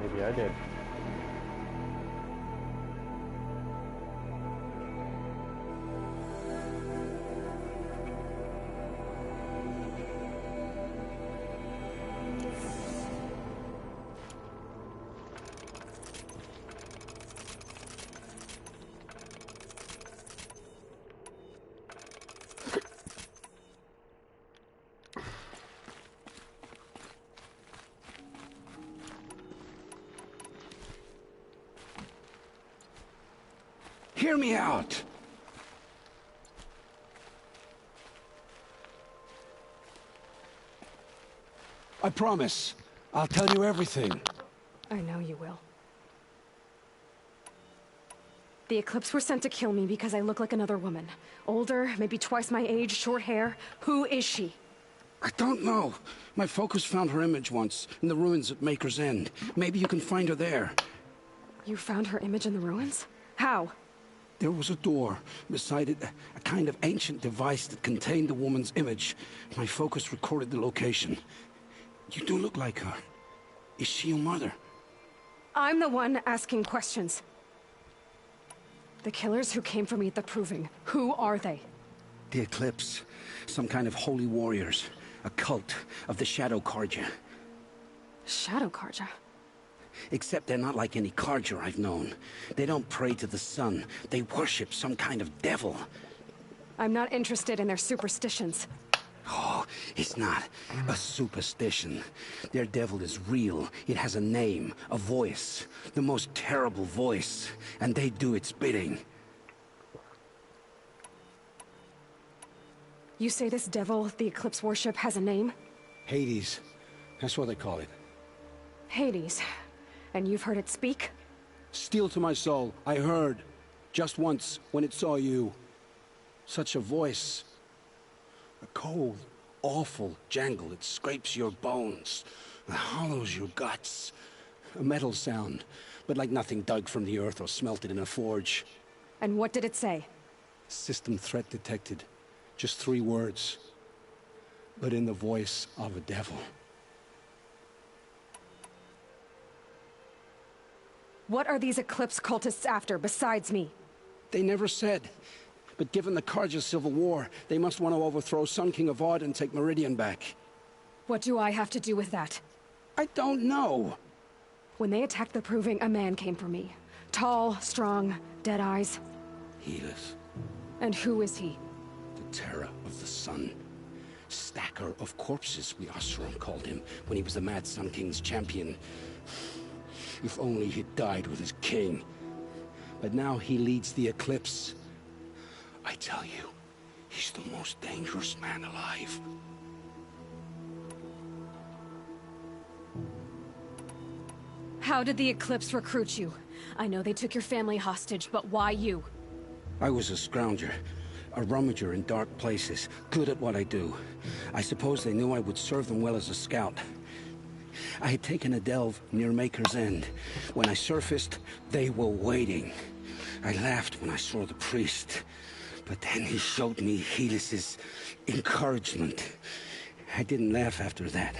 Maybe I did. Hear me out! I promise. I'll tell you everything. I know you will. The Eclipse were sent to kill me because I look like another woman. Older, maybe twice my age, short hair. Who is she? I don't know. My focus found her image once, in the ruins at Maker's End. Maybe you can find her there. You found her image in the ruins? How? There was a door. Beside it, a kind of ancient device that contained the woman's image. My focus recorded the location. You do look like her. Is she your mother? I'm the one asking questions. The killers who came for me at the Proving, who are they? The Eclipse. Some kind of holy warriors. A cult of the Shadow Carja. Shadow Carja? Except they're not like any Carja I've known. They don't pray to the sun. They worship some kind of devil. I'm not interested in their superstitions. Oh, it's not a superstition. Their devil is real. It has a name, a voice. The most terrible voice. And they do its bidding. You say this devil the Eclipse worship has a name? Hades. That's what they call it. Hades. And you've heard it speak? Steel to my soul, I heard. Just once, when it saw you. Such a voice. A cold, awful jangle. It scrapes your bones. It hollows your guts. A metal sound, but like nothing dug from the earth or smelted in a forge. And what did it say? System threat detected. Just 3 words. But in the voice of a devil. What are these Eclipse cultists after, besides me? They never said. But given the Carja civil war, they must want to overthrow Sun King Avad and take Meridian back. What do I have to do with that? I don't know. When they attacked the Proving, a man came for me. Tall, strong, dead eyes. Helis. And who is he? The terror of the sun. Stacker of corpses, we Oseram called him, when he was the Mad Sun King's champion. If only he'd died with his king. But now he leads the Eclipse. I tell you, he's the most dangerous man alive. How did the Eclipse recruit you? I know they took your family hostage, but why you? I was a scrounger. A rummager in dark places. Good at what I do. I suppose they knew I would serve them well as a scout. I had taken a delve near Maker's End. When I surfaced, they were waiting. I laughed when I saw the priest, but then he showed me Helis's encouragement. I didn't laugh after that.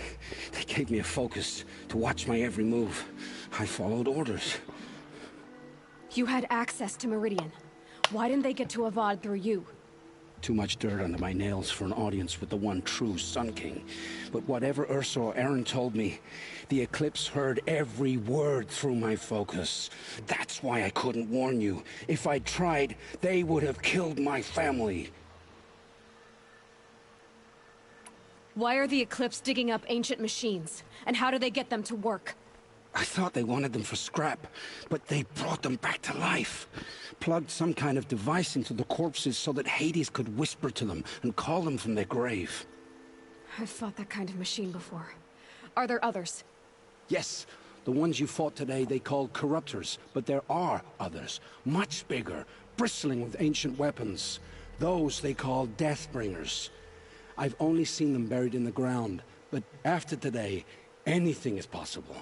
They gave me a focus to watch my every move. I followed orders. You had access to Meridian. Why didn't they get to Avad through you? Too much dirt under my nails for an audience with the one true Sun King. But whatever Ursa or Eren told me, the Eclipse heard every word through my focus. That's why I couldn't warn you. If I'd tried, they would have killed my family. Why are the Eclipse digging up ancient machines? And how do they get them to work? I thought they wanted them for scrap, but they brought them back to life. Plugged some kind of device into the corpses so that Hades could whisper to them and call them from their grave. I've fought that kind of machine before. Are there others? Yes, the ones you fought today they called Corruptors, but there are others, much bigger, bristling with ancient weapons. Those they call Deathbringers. I've only seen them buried in the ground, but after today, anything is possible.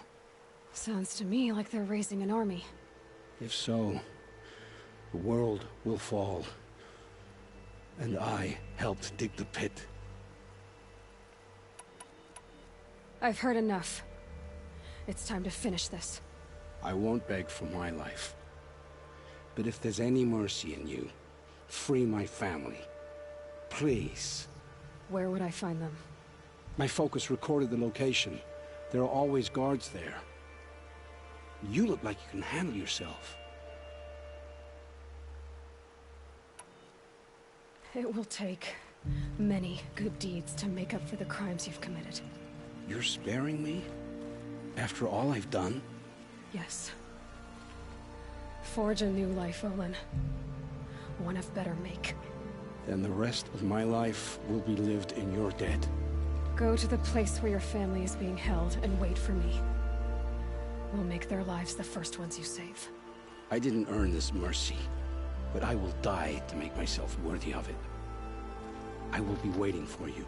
Sounds to me like they're raising an army. If so, the world will fall. And I helped dig the pit. I've heard enough. It's time to finish this. I won't beg for my life. But if there's any mercy in you, free my family. Please. Where would I find them? My focus recorded the location. There are always guards there. You look like you can handle yourself. It will take many good deeds to make up for the crimes you've committed. You're sparing me? After all I've done? Yes. Forge a new life, Olin. One of better make. Then the rest of my life will be lived in your debt. Go to the place where your family is being held and wait for me. We'll make their lives the first ones you save. I didn't earn this mercy, but I will die to make myself worthy of it. I will be waiting for you.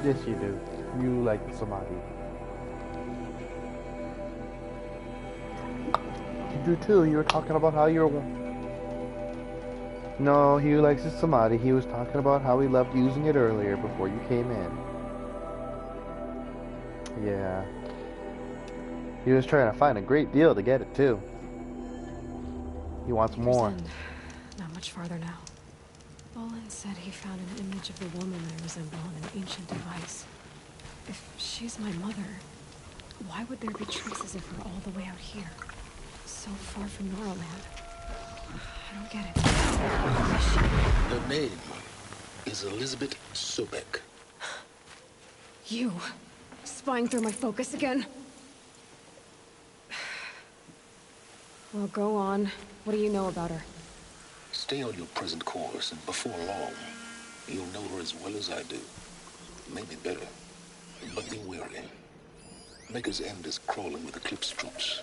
Yes, you do. You like Samadhi. You do too. You were talking about how you're... No, he likes his Samadhi. He was talking about how he loved using it earlier before you came in. Yeah. He was trying to find a great deal to get it too. He wants more. Not much farther now. Olin said he found an image of the woman I resemble on an ancient device. If she's my mother, why would there be traces of her all the way out here? So far from Noraland. I don't get it. Her name is Elizabeth Sobek. You? Spying through my focus again? Well, go on. What do you know about her? Stay on your present course, and before long, you'll know her as well as I do. Maybe better. But be wary. Maker's End is crawling with Eclipse troops.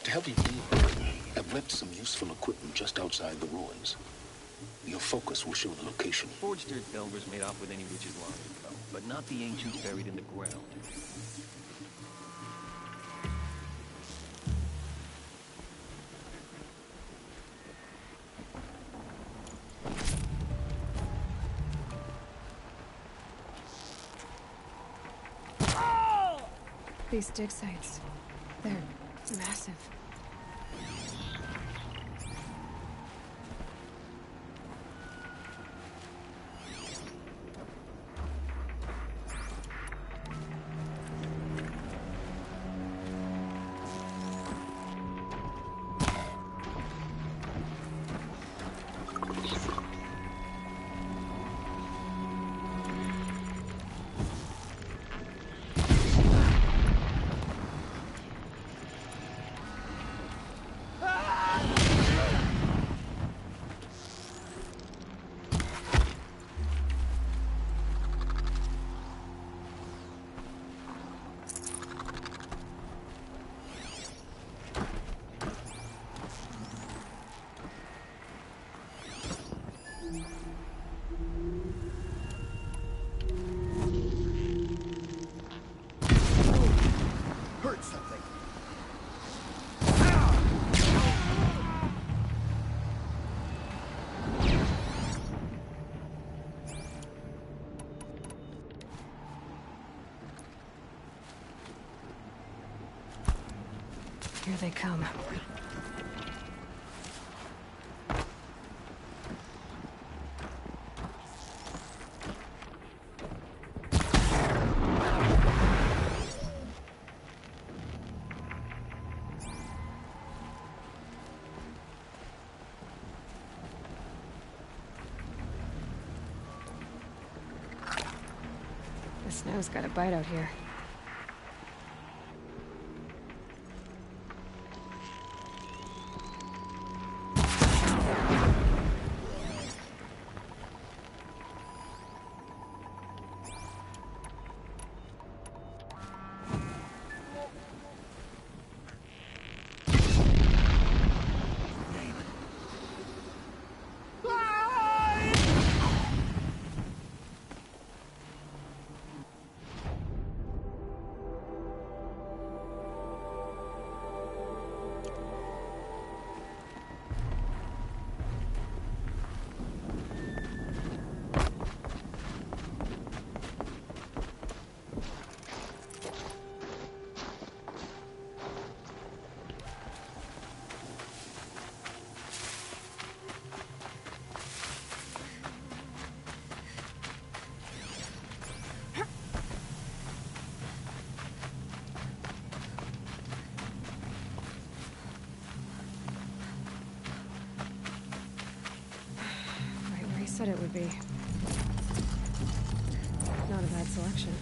To help you leave her, I've left some useful equipment just outside the ruins. Your focus will show the location. Forged dirt delvers made off with any riches long ago, but not the ancients buried in the ground. These dig sites, they're massive. Here they come. The snow's got a bite out here. Said it would be. Not a bad selection.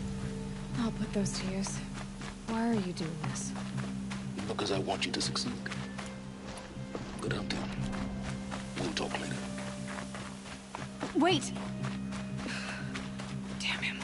I'll put those to use. Why are you doing this? Because I want you to succeed. Good hunting. We'll talk later. Wait! Damn him.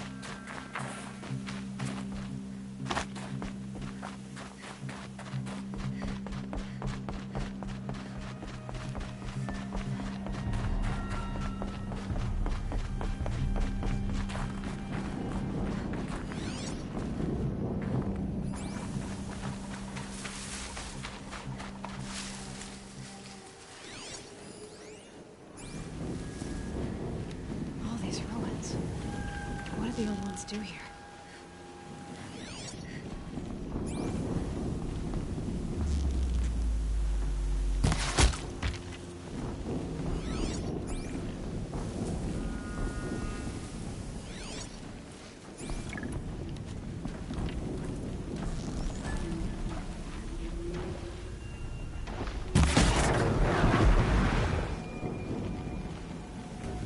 What do the old ones do here?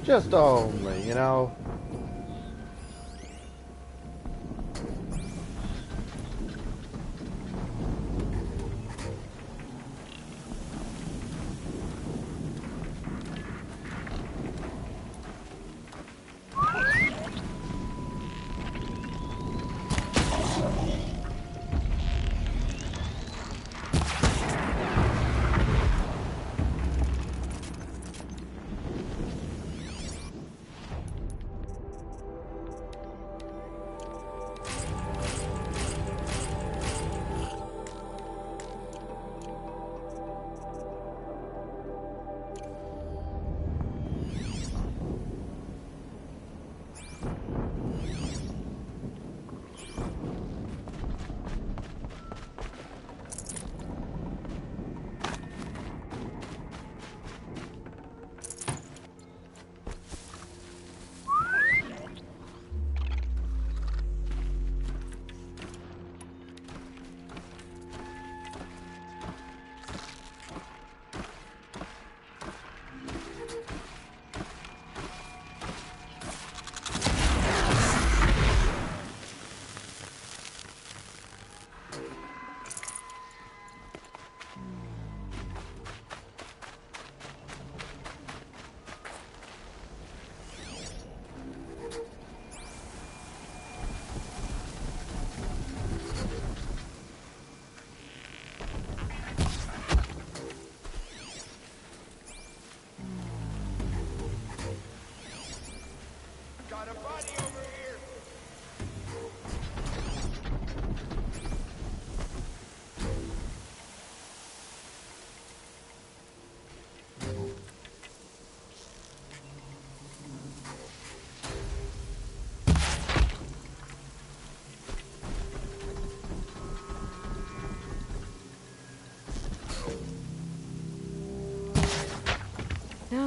Just only, you know.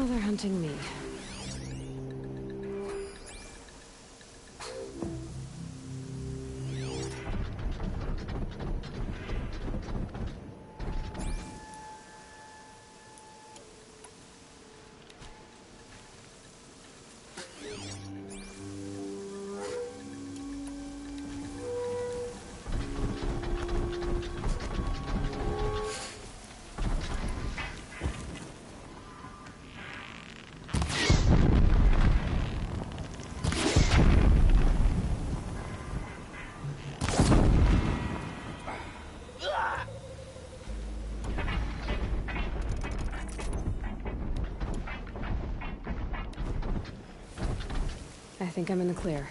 Now they're hunting me. I think I'm in the clear.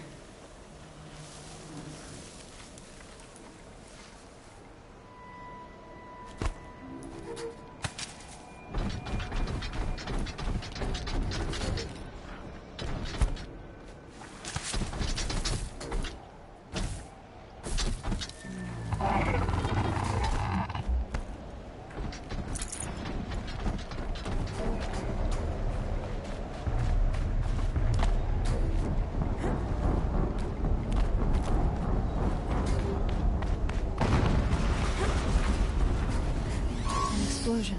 Explosion.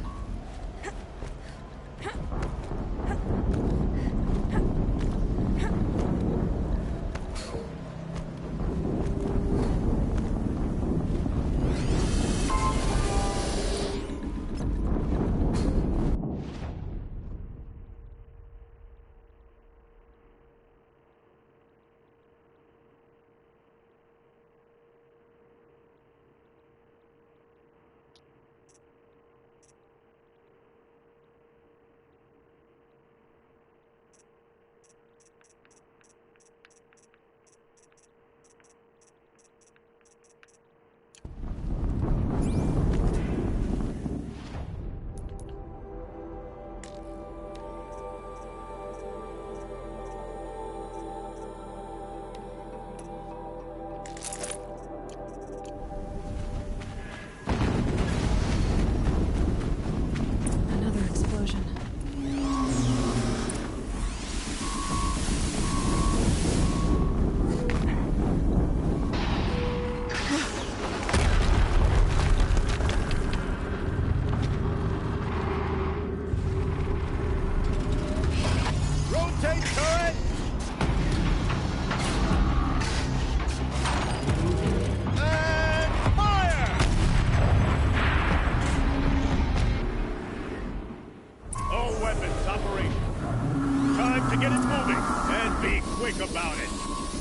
About it.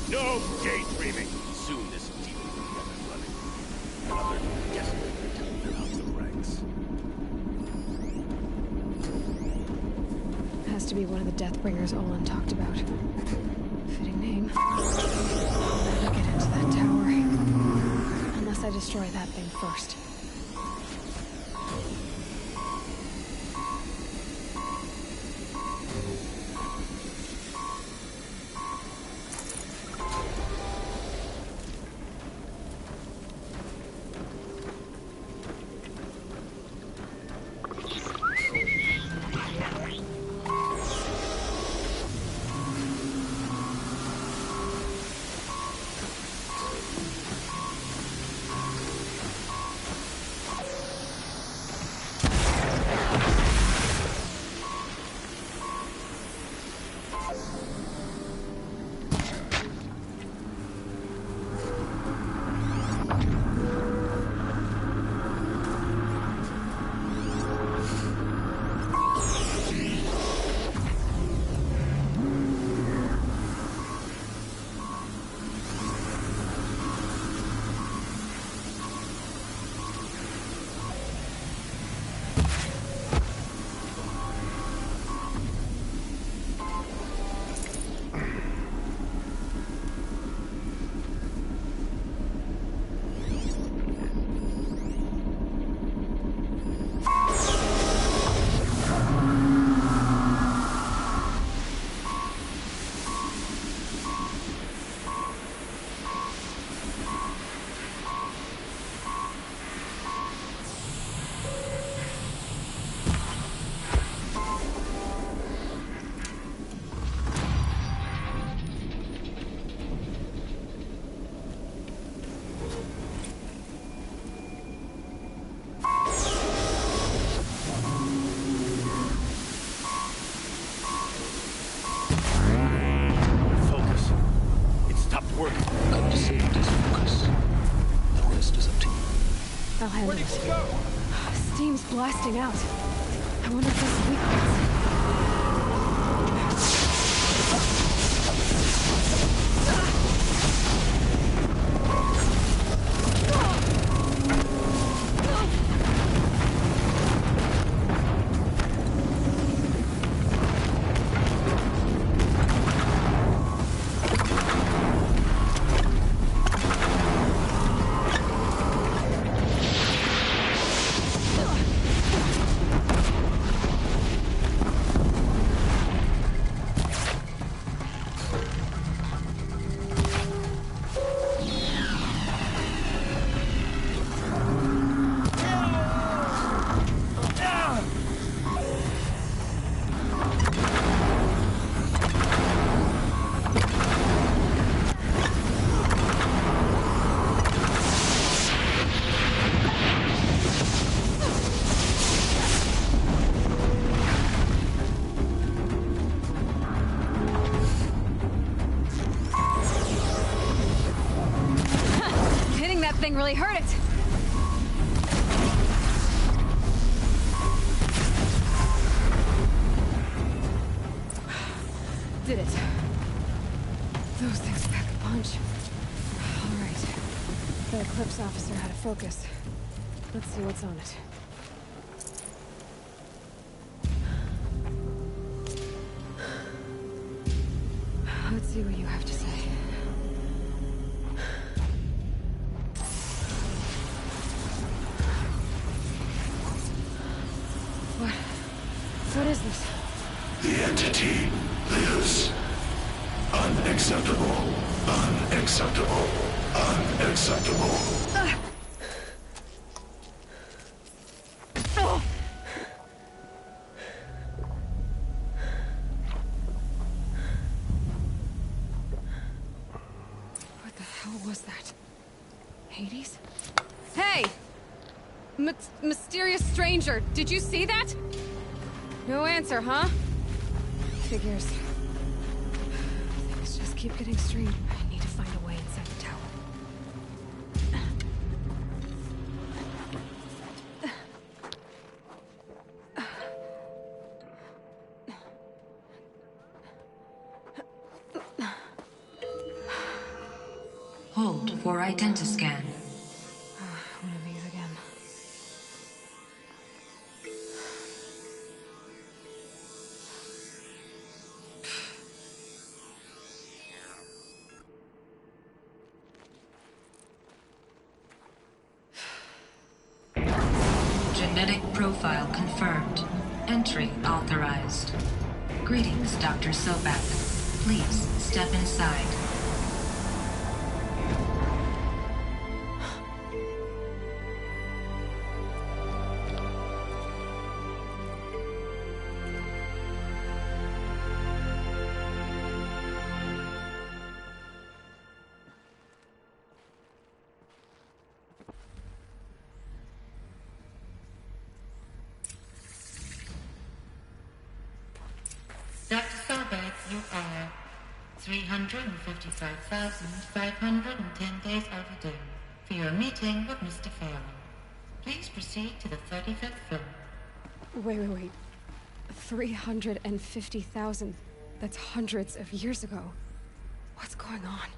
No daydreaming. Soon this demon will be up and running. Another desperate pretender out the ranks. Has to be one of the Deathbringers Olin talked about. Fitting name. I'll never get into that tower. Unless I destroy that thing first. handle it. Steam's blasting out. I wonder if there's weak points. Thing really hurt it. Did it. Those things pack a punch. All right. The Eclipse officer had a focus. Let's see what's on it. Let's see what you have to say. What is this? The entity lives. Unacceptable. Unacceptable. Unacceptable. What the hell was that? Hades? Hey! Mysterious stranger, did you see that? No answer, huh? Figures. Things just keep getting strange. I need to find a way inside the tower. Hold for identiscan. One of these again. Genetic profile confirmed. Entry authorized. Greetings, Dr. Sobek. Please step inside. Dr. Sobek, you are 355,510 days overdue for your meeting with Mr. Fallon. Please proceed to the 35th floor. Wait. 350,000. That's hundreds of years ago. What's going on?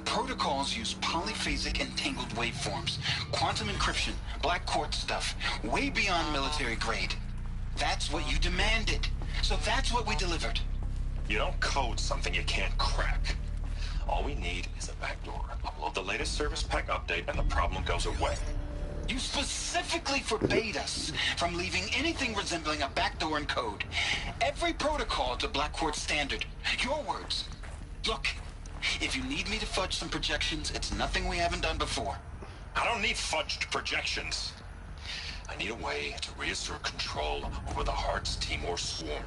Protocols use polyphasic entangled waveforms, quantum encryption, black quartz stuff, way beyond military grade. That's what you demanded. So that's what we delivered. You don't code something you can't crack. All we need is a backdoor. Upload the latest service pack update and the problem goes away. You specifically forbade us from leaving anything resembling a backdoor in code. Every protocol to Black Quartz standard. Your words. Look, if you need me to fudge some projections, it's nothing we haven't done before. I don't need fudged projections. I need a way to reassert control over the Hearts Timor swarm.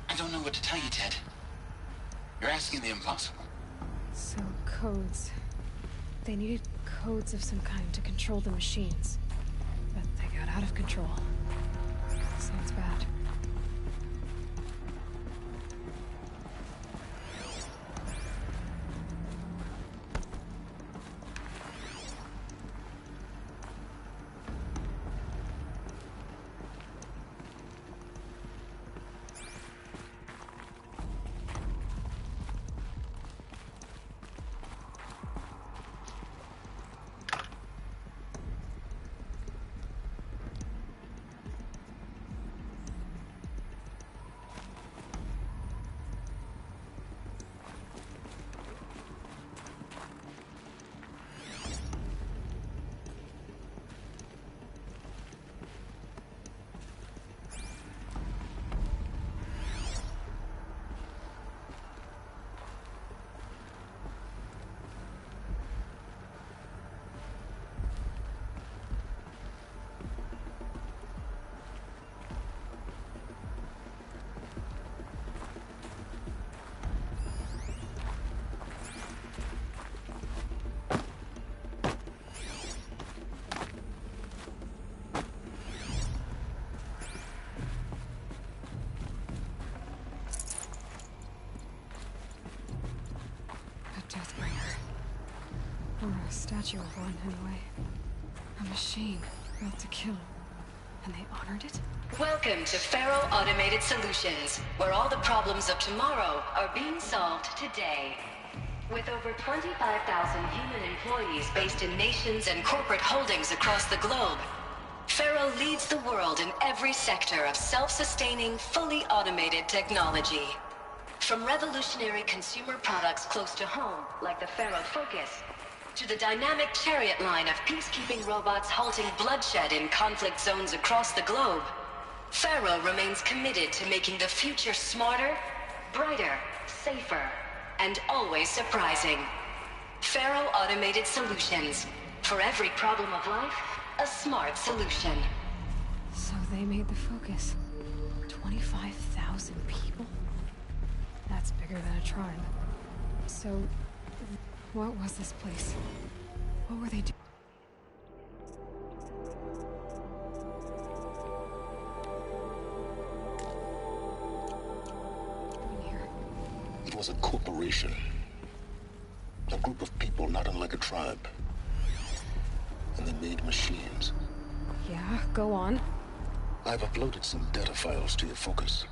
I don't know what to tell you, Ted. You're asking the impossible. So, codes. They needed codes of some kind to control the machines. But they got out of control. Sounds bad. Or a statue of one, anyway. A machine built to kill. And they honored it? Welcome to Faro Automated Solutions, where all the problems of tomorrow are being solved today. With over 25,000 human employees based in nations and corporate holdings across the globe, Faro leads the world in every sector of self-sustaining, fully automated technology. From revolutionary consumer products close to home, like the Faro Focus, to the dynamic Chariot line of peacekeeping robots halting bloodshed in conflict zones across the globe, Faro remains committed to making the future smarter, brighter, safer, and always surprising. Faro Automated Solutions. For every problem of life, a smart solution. So they made the Focus. 25,000 people? That's bigger than a tribe. So, what was this place? What were they doing? It was a corporation. A group of people not unlike a tribe. And they made machines. Yeah, go on. I've uploaded some data files to your Focus.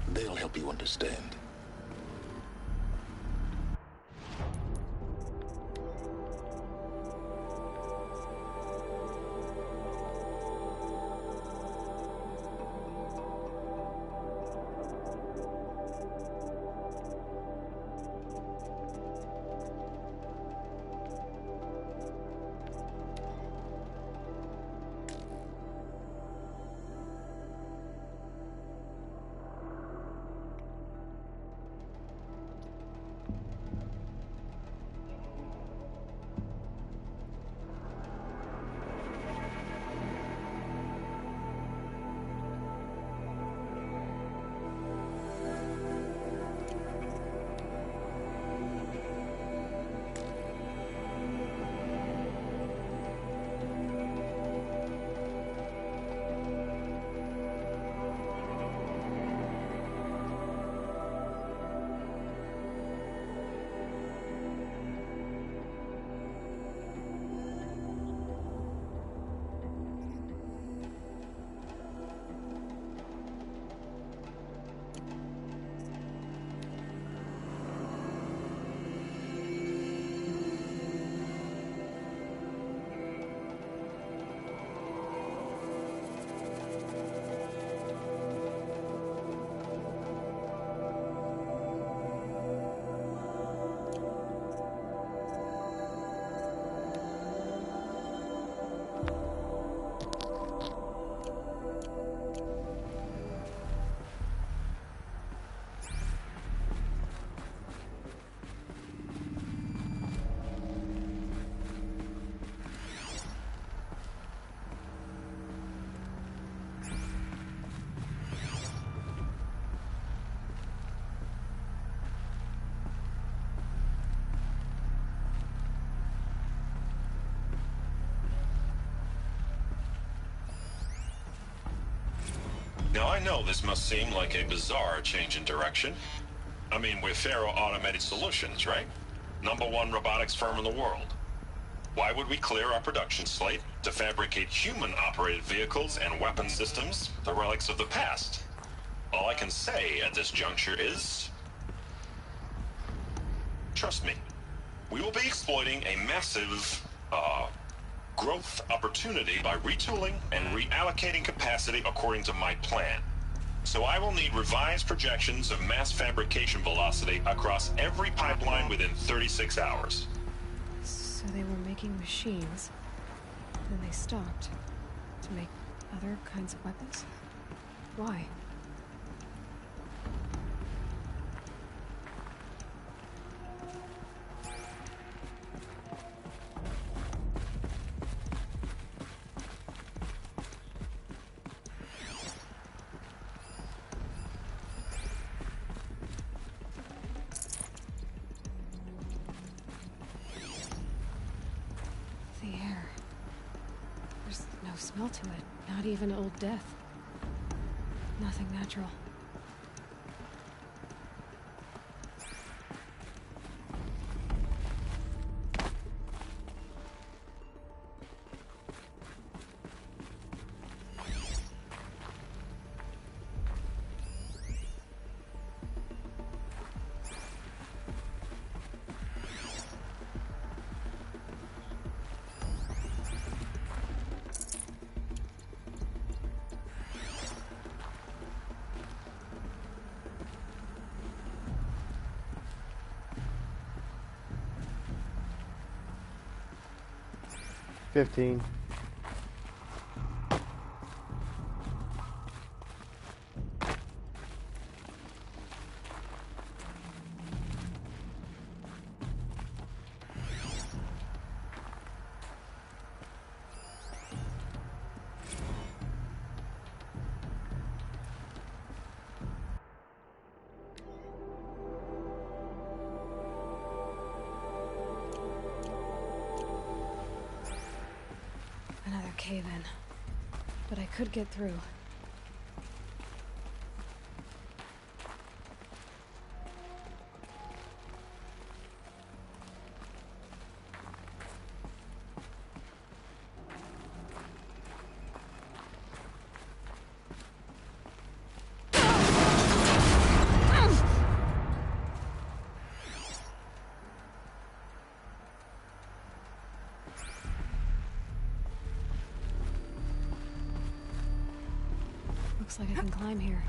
They'll help you understand. Now, I know this must seem like a bizarre change in direction. I mean, we're Faro Automated Solutions, right? #1 robotics firm in the world. Why would we clear our production slate to fabricate human-operated vehicles and weapon systems, the relics of the past? All I can say at this juncture is... trust me. We will be exploiting a massive, growth opportunity by retooling and reallocating capacity according to my plan. So I will need revised projections of mass fabrication velocity across every pipeline within 36 hours. So they were making machines, then they stopped to make other kinds of weapons? Why? Smell to it. Not even old death. Nothing natural. $15. Cave-in. But I could get through. Looks like I can climb here.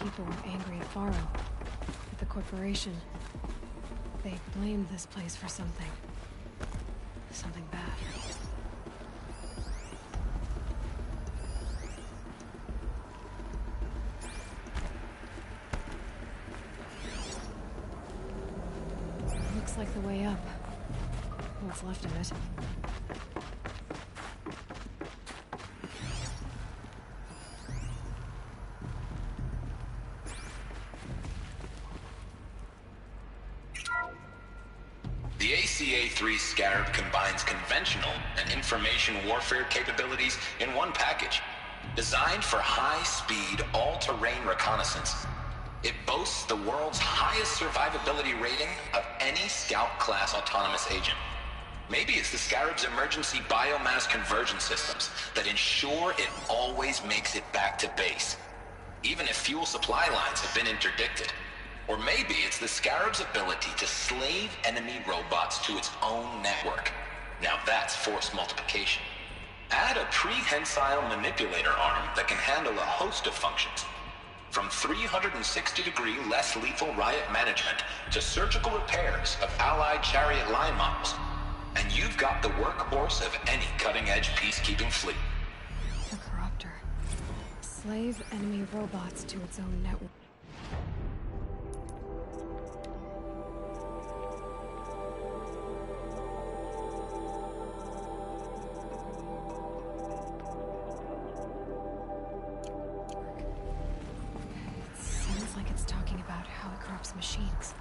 people were angry at Faro, at the corporation. They blamed this place for something. Something bad. Looks like the way up. What's left of it. The ACA-3 Scarab combines conventional and information warfare capabilities in one package. Designed for high-speed, all-terrain reconnaissance, it boasts the world's highest survivability rating of any Scout-class autonomous agent. Maybe it's the Scarab's emergency biomass conversion systems that ensure it always makes it back to base, even if fuel supply lines have been interdicted. Or maybe it's the Scarab's ability to slave enemy robots to its own network. Now that's force multiplication. Add a prehensile manipulator arm that can handle a host of functions, from 360-degree less lethal riot management to surgical repairs of Allied chariot line models. And you've got the workhorse of any cutting-edge peacekeeping fleet. The Corruptor. Slave enemy robots to its own network. Sounds like it's talking about how it corrupts machines.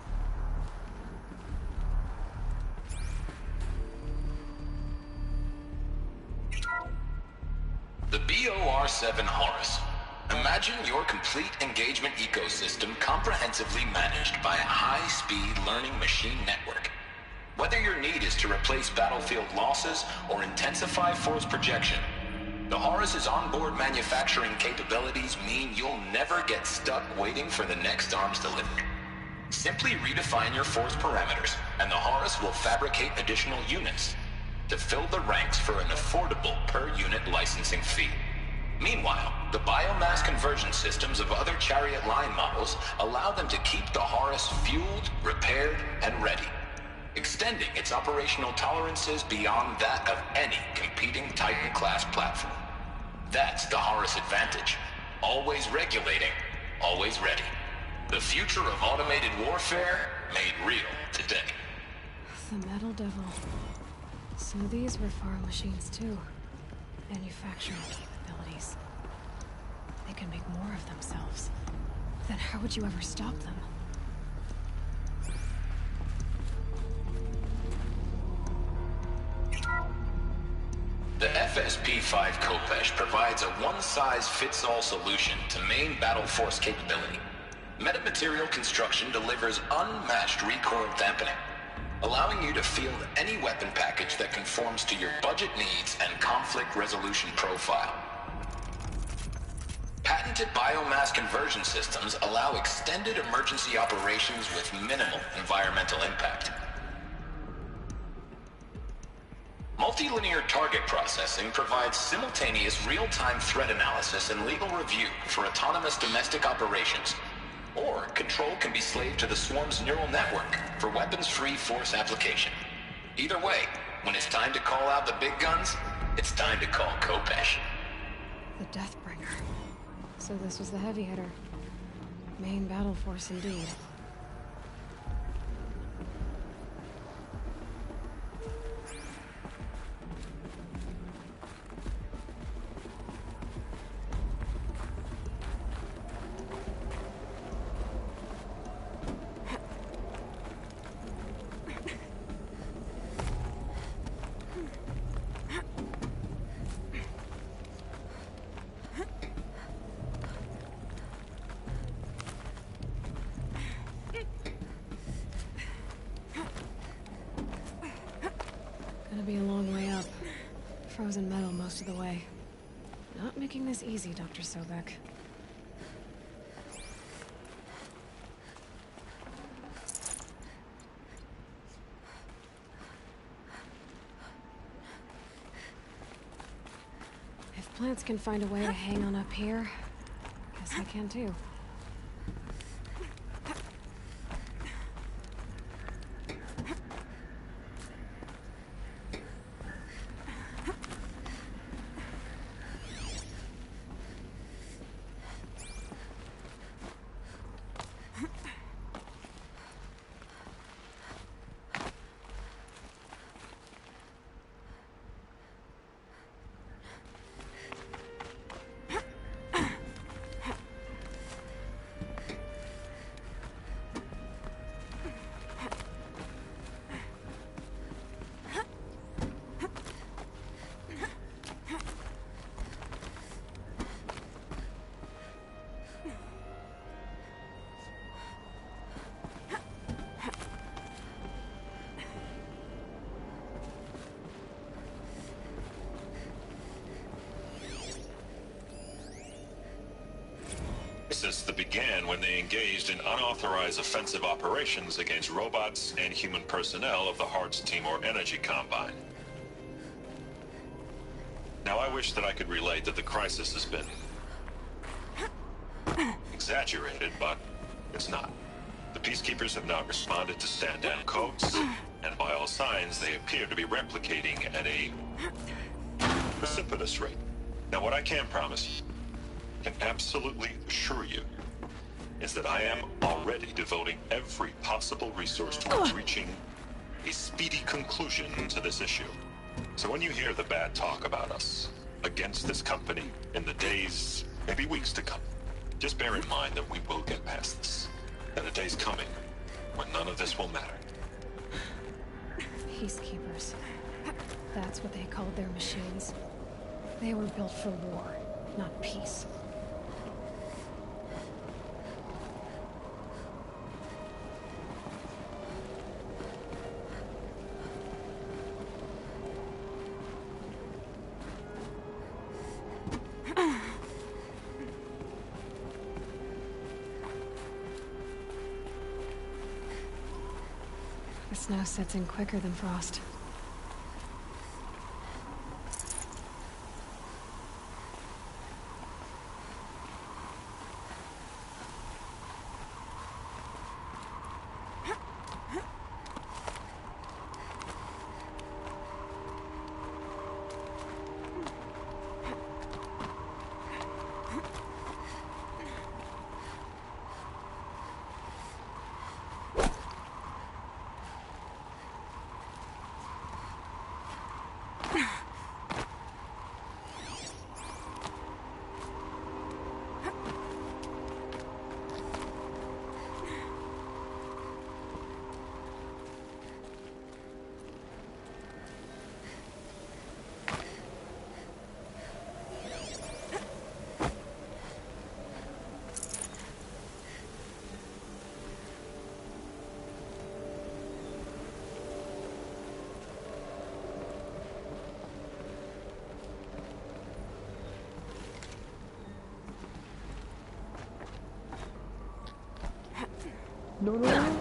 The BOR-7 Horus. Imagine your complete engagement ecosystem comprehensively managed by a high-speed learning machine network. Whether your need is to replace battlefield losses or intensify force projection, the Horus's onboard manufacturing capabilities mean you'll never get stuck waiting for the next arms delivery. Simply redefine your force parameters, and the Horus will fabricate additional units to fill the ranks for an affordable per-unit licensing fee. Meanwhile, the biomass conversion systems of other chariot line models allow them to keep the Horus fueled, repaired, and ready, extending its operational tolerances beyond that of any competing Titan-class platform. That's the Horus advantage. Always regulating, always ready. The future of automated warfare made real today. The Metal Devil. So these were Faro machines too. Manufacturing capabilities. They can make more of themselves. Then how would you ever stop them? The FSP-5 Khopesh provides a one-size-fits-all solution to main battle force capability. Metamaterial construction delivers unmatched recoil dampening, allowing you to field any weapon package that conforms to your budget needs and conflict resolution profile. Patented biomass conversion systems allow extended emergency operations with minimal environmental impact. Multilinear target processing provides simultaneous real-time threat analysis and legal review for autonomous domestic operations. Or control can be slaved to the Swarm's neural network for weapons-free force application. Either way, when it's time to call out the big guns, it's time to call Khopesh. The Deathbringer. So this was the heavy hitter. Main battle force indeed. Gonna be a long way up. Frozen metal most of the way. Not making this easy, Dr. Sobek. If plants can find a way to hang on up here, guess I can too. crisis that began when they engaged in unauthorized offensive operations against robots and human personnel of the Hearts Timor Energy Combine. Now, I wish that I could relate that the crisis has been exaggerated, but it's not. The Peacekeepers have not responded to stand-down codes, and by all signs, they appear to be replicating at a precipitous rate. Now, what I can promise, can absolutely assure you, is that I am already devoting every possible resource towards reaching a speedy conclusion to this issue. So when you hear the bad talk about us against this company in the days, maybe weeks to come, just bear in mind that we will get past this. And a day's coming when none of this will matter. Peacekeepers. That's what they called their machines. They were built for war, not peace. The snow sets in quicker than frost. No, no, no.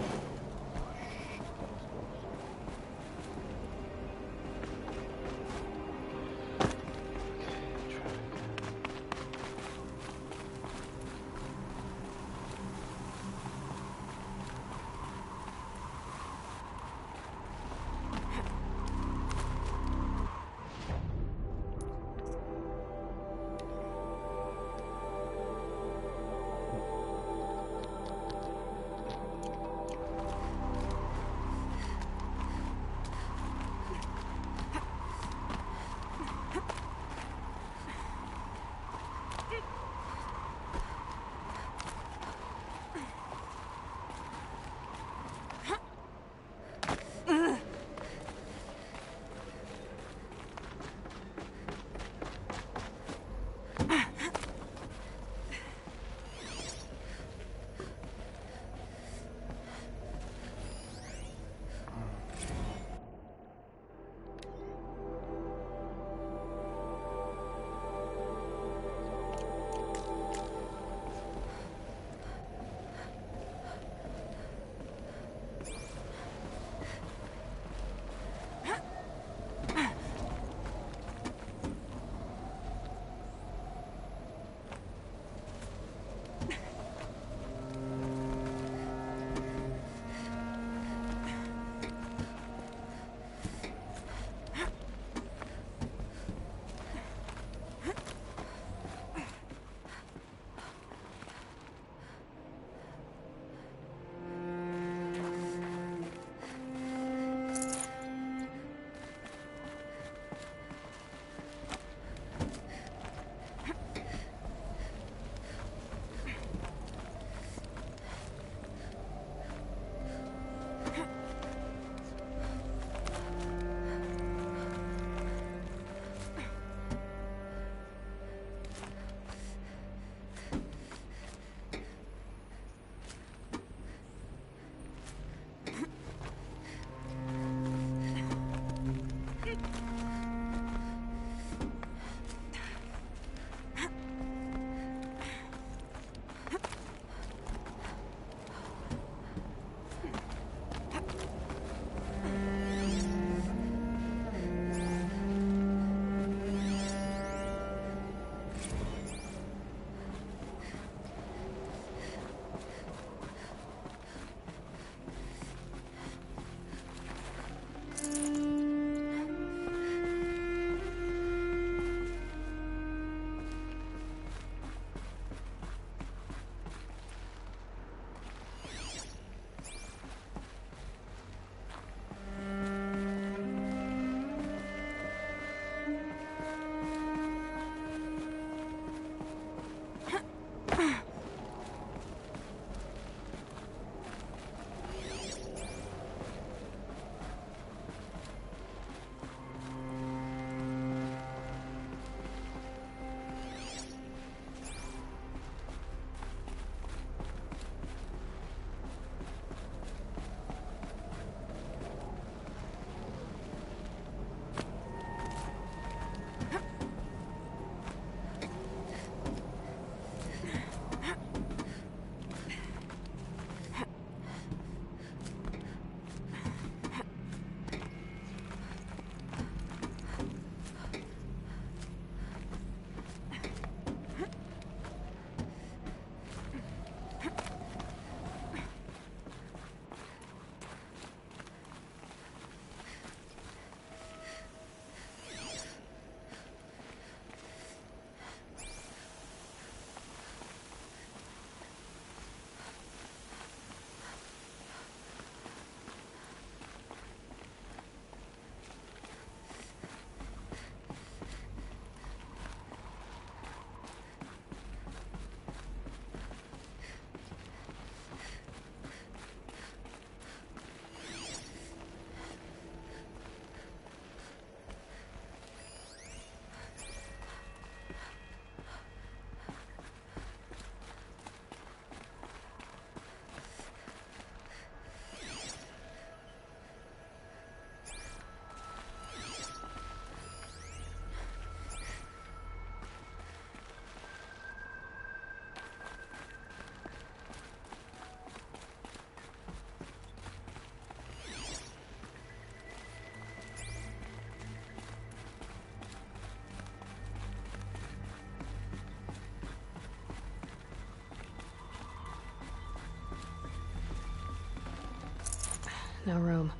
No room.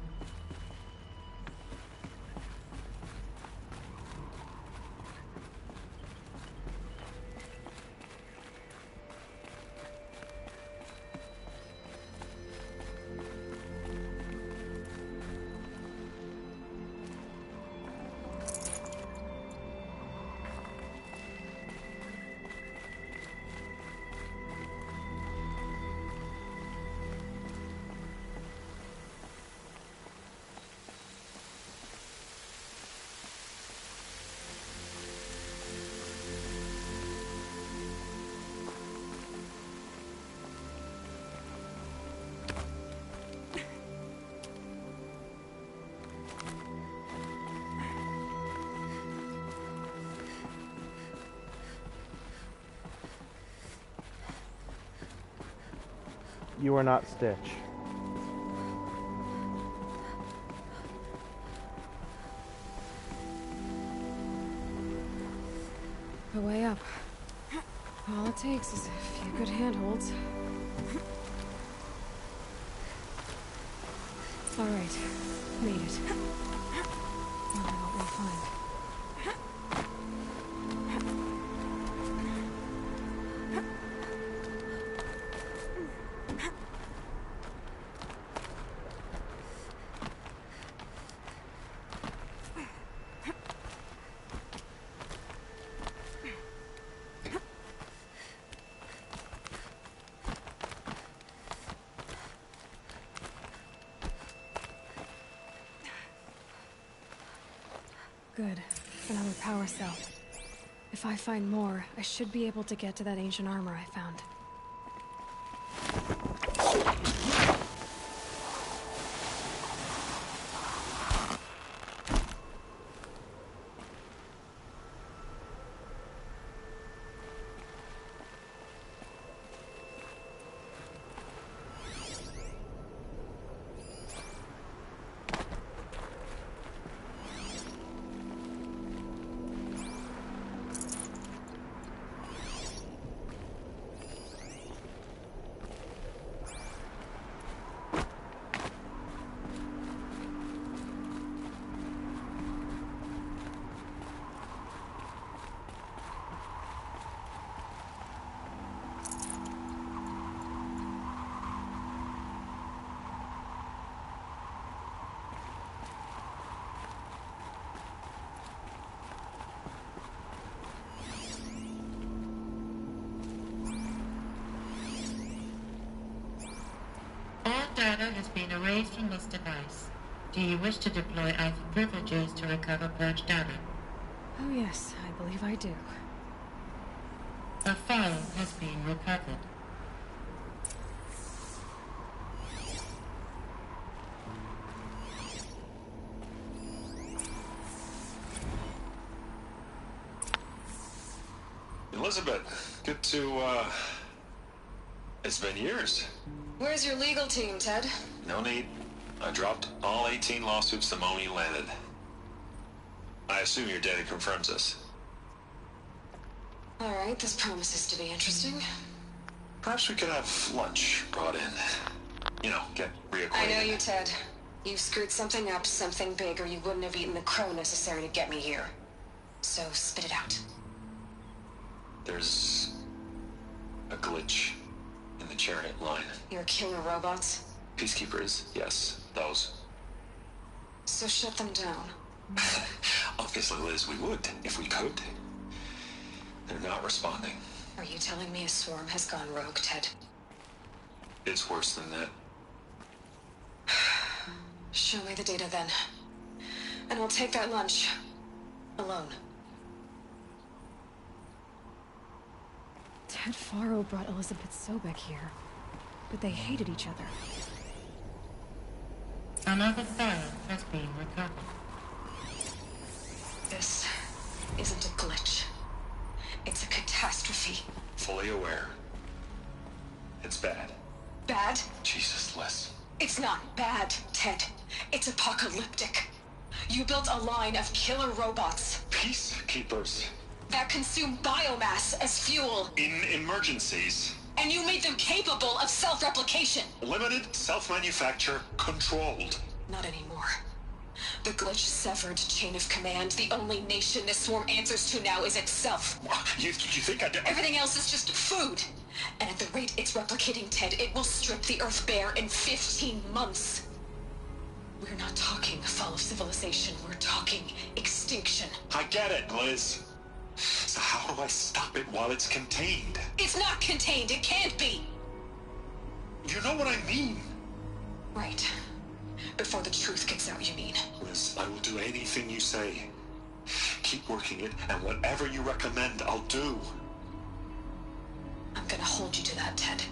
You are not Stitch. A way up. All it takes is a few good handholds. All right, made it. Wonder what we'll find. Good. Another power cell. If I find more, I should be able to get to that ancient armor I found. Data has been erased from this device. Do you wish to deploy either privileges to recover purged data? Oh yes, I believe I do. A file has been recovered. Elizabeth, good to, it's been years. Where's your legal team, Ted? No need. I dropped all 18 lawsuits the moment you landed. I assume your data confirms this. All right, this promises to be interesting. Perhaps we could have lunch brought in. You know, get reacquainted. I know you, Ted. You've screwed something up, something big, or you wouldn't have eaten the crow necessary to get me here. So, spit it out. There's a glitch in the chariot line. Your killer robots? Peacekeepers, yes, those. So shut them down. Obviously, Liz, we would, if we could. They're not responding. Are you telling me a swarm has gone rogue, Ted? It's worse than that. Show me the data then. And I'll take that lunch. Alone. Ted Faro brought Elizabeth Sobek here. But they hated each other. Another file has been recovered. This isn't a glitch. It's a catastrophe. Fully aware. It's bad. Bad? Jesus, Liz. It's not bad, Ted. It's apocalyptic. You built a line of killer robots. Peacekeepers. That consume biomass as fuel. In emergencies. And you made them capable of self-replication. Limited, self-manufacture, controlled. Not anymore. The glitch severed chain of command. The only nation this swarm answers to now is itself. You think I did? Everything else is just food. And at the rate it's replicating, Ted, it will strip the Earth bare in 15 months. We're not talking fall of civilization. We're talking extinction. I get it, Liz. So how do I stop it while it's contained? It's not contained. It can't be. You know what I mean? Right. Before the truth gets out, you mean? Liz, I will do anything you say. Keep working it, and whatever you recommend, I'll do. I'm gonna hold you to that, Ted.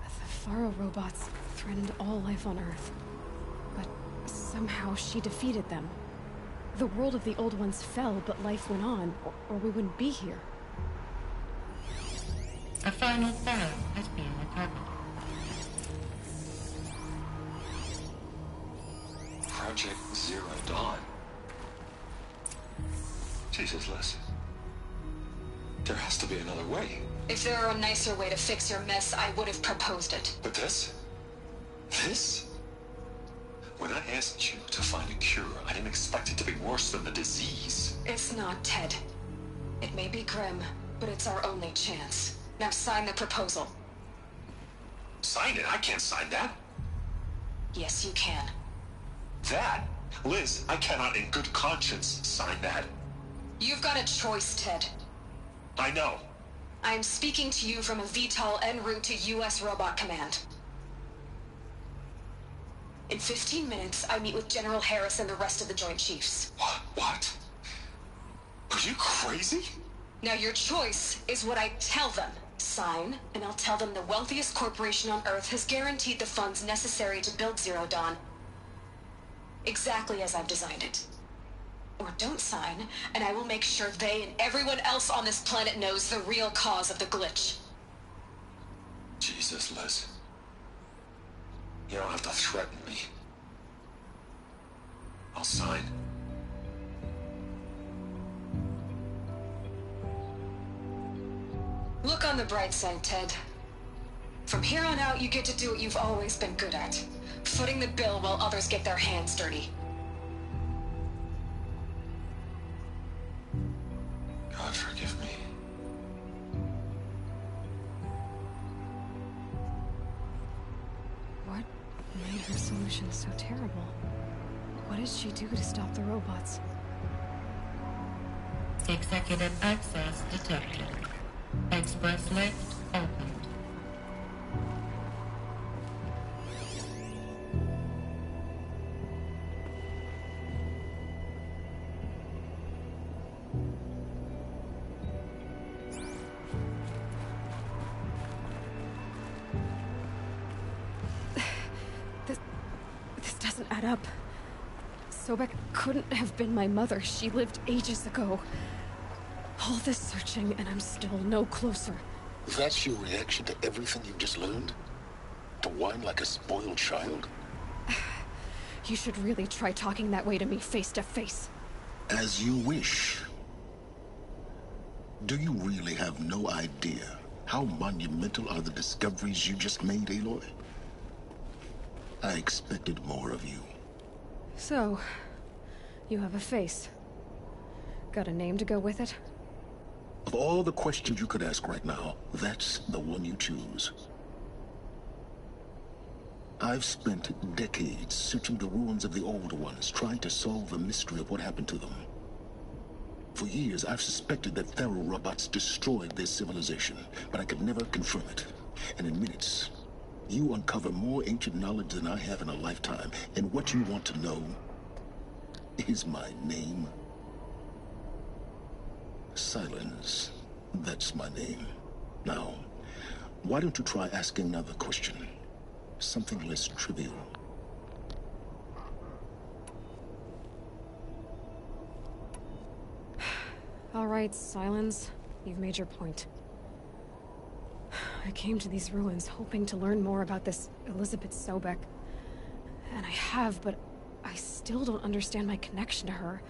The Faro robots threatened all life on Earth. But somehow she defeated them. The world of the Old Ones fell, but life went on, or we wouldn't be here. A final Pharaoh has been recovered. Project Zero Dawn. Jesus, Liz. There has to be another way. If there were a nicer way to fix your mess, I would have proposed it. But this? This? When I asked you to find a cure, I didn't expect it to be worse than the disease. It's not, Ted. It may be grim, but it's our only chance. Now sign the proposal. Sign it? I can't sign that. Yes, you can. That? Liz, I cannot in good conscience sign that. You've got a choice, Ted. I know. I am speaking to you from a VTOL en route to U.S. Robot Command. In 15 minutes, I meet with General Harris and the rest of the Joint Chiefs. What? Are you crazy? Now your choice is what I tell them. Sign, and I'll tell them the wealthiest corporation on Earth has guaranteed the funds necessary to build Zero Dawn. Exactly as I've designed it. Or don't sign, and I will make sure they and everyone else on this planet knows the real cause of the glitch. Jesus, Liz. You don't have to threaten me. I'll sign. Look on the bright side, Ted. From here on out, you get to do what you've always been good at. Footing the bill while others get their hands dirty. God forgive me. What made her solution so terrible? What did she do to stop the robots? Executive access detected. Express lift opened. This doesn't add up. Sobek couldn't have been my mother. She lived ages ago. All this searching, and I'm still no closer. That's your reaction to everything you've just learned? To whine like a spoiled child? You should really try talking that way to me face to face. As you wish. Do you really have no idea how monumental are the discoveries you just made, Aloy? I expected more of you. So, you have a face. Got a name to go with it? Of all the questions you could ask right now, that's the one you choose. I've spent decades searching the ruins of the Old Ones, trying to solve the mystery of what happened to them. For years, I've suspected that Faro robots destroyed their civilization, but I could never confirm it. And in minutes, you uncover more ancient knowledge than I have in a lifetime, and what you want to know is my name. Silence. That's my name. Now, why don't you try asking another question? Something less trivial. All right, Silence. You've made your point. I came to these ruins hoping to learn more about this Elizabeth Sobek. And I have, but I still still don't understand my connection to her.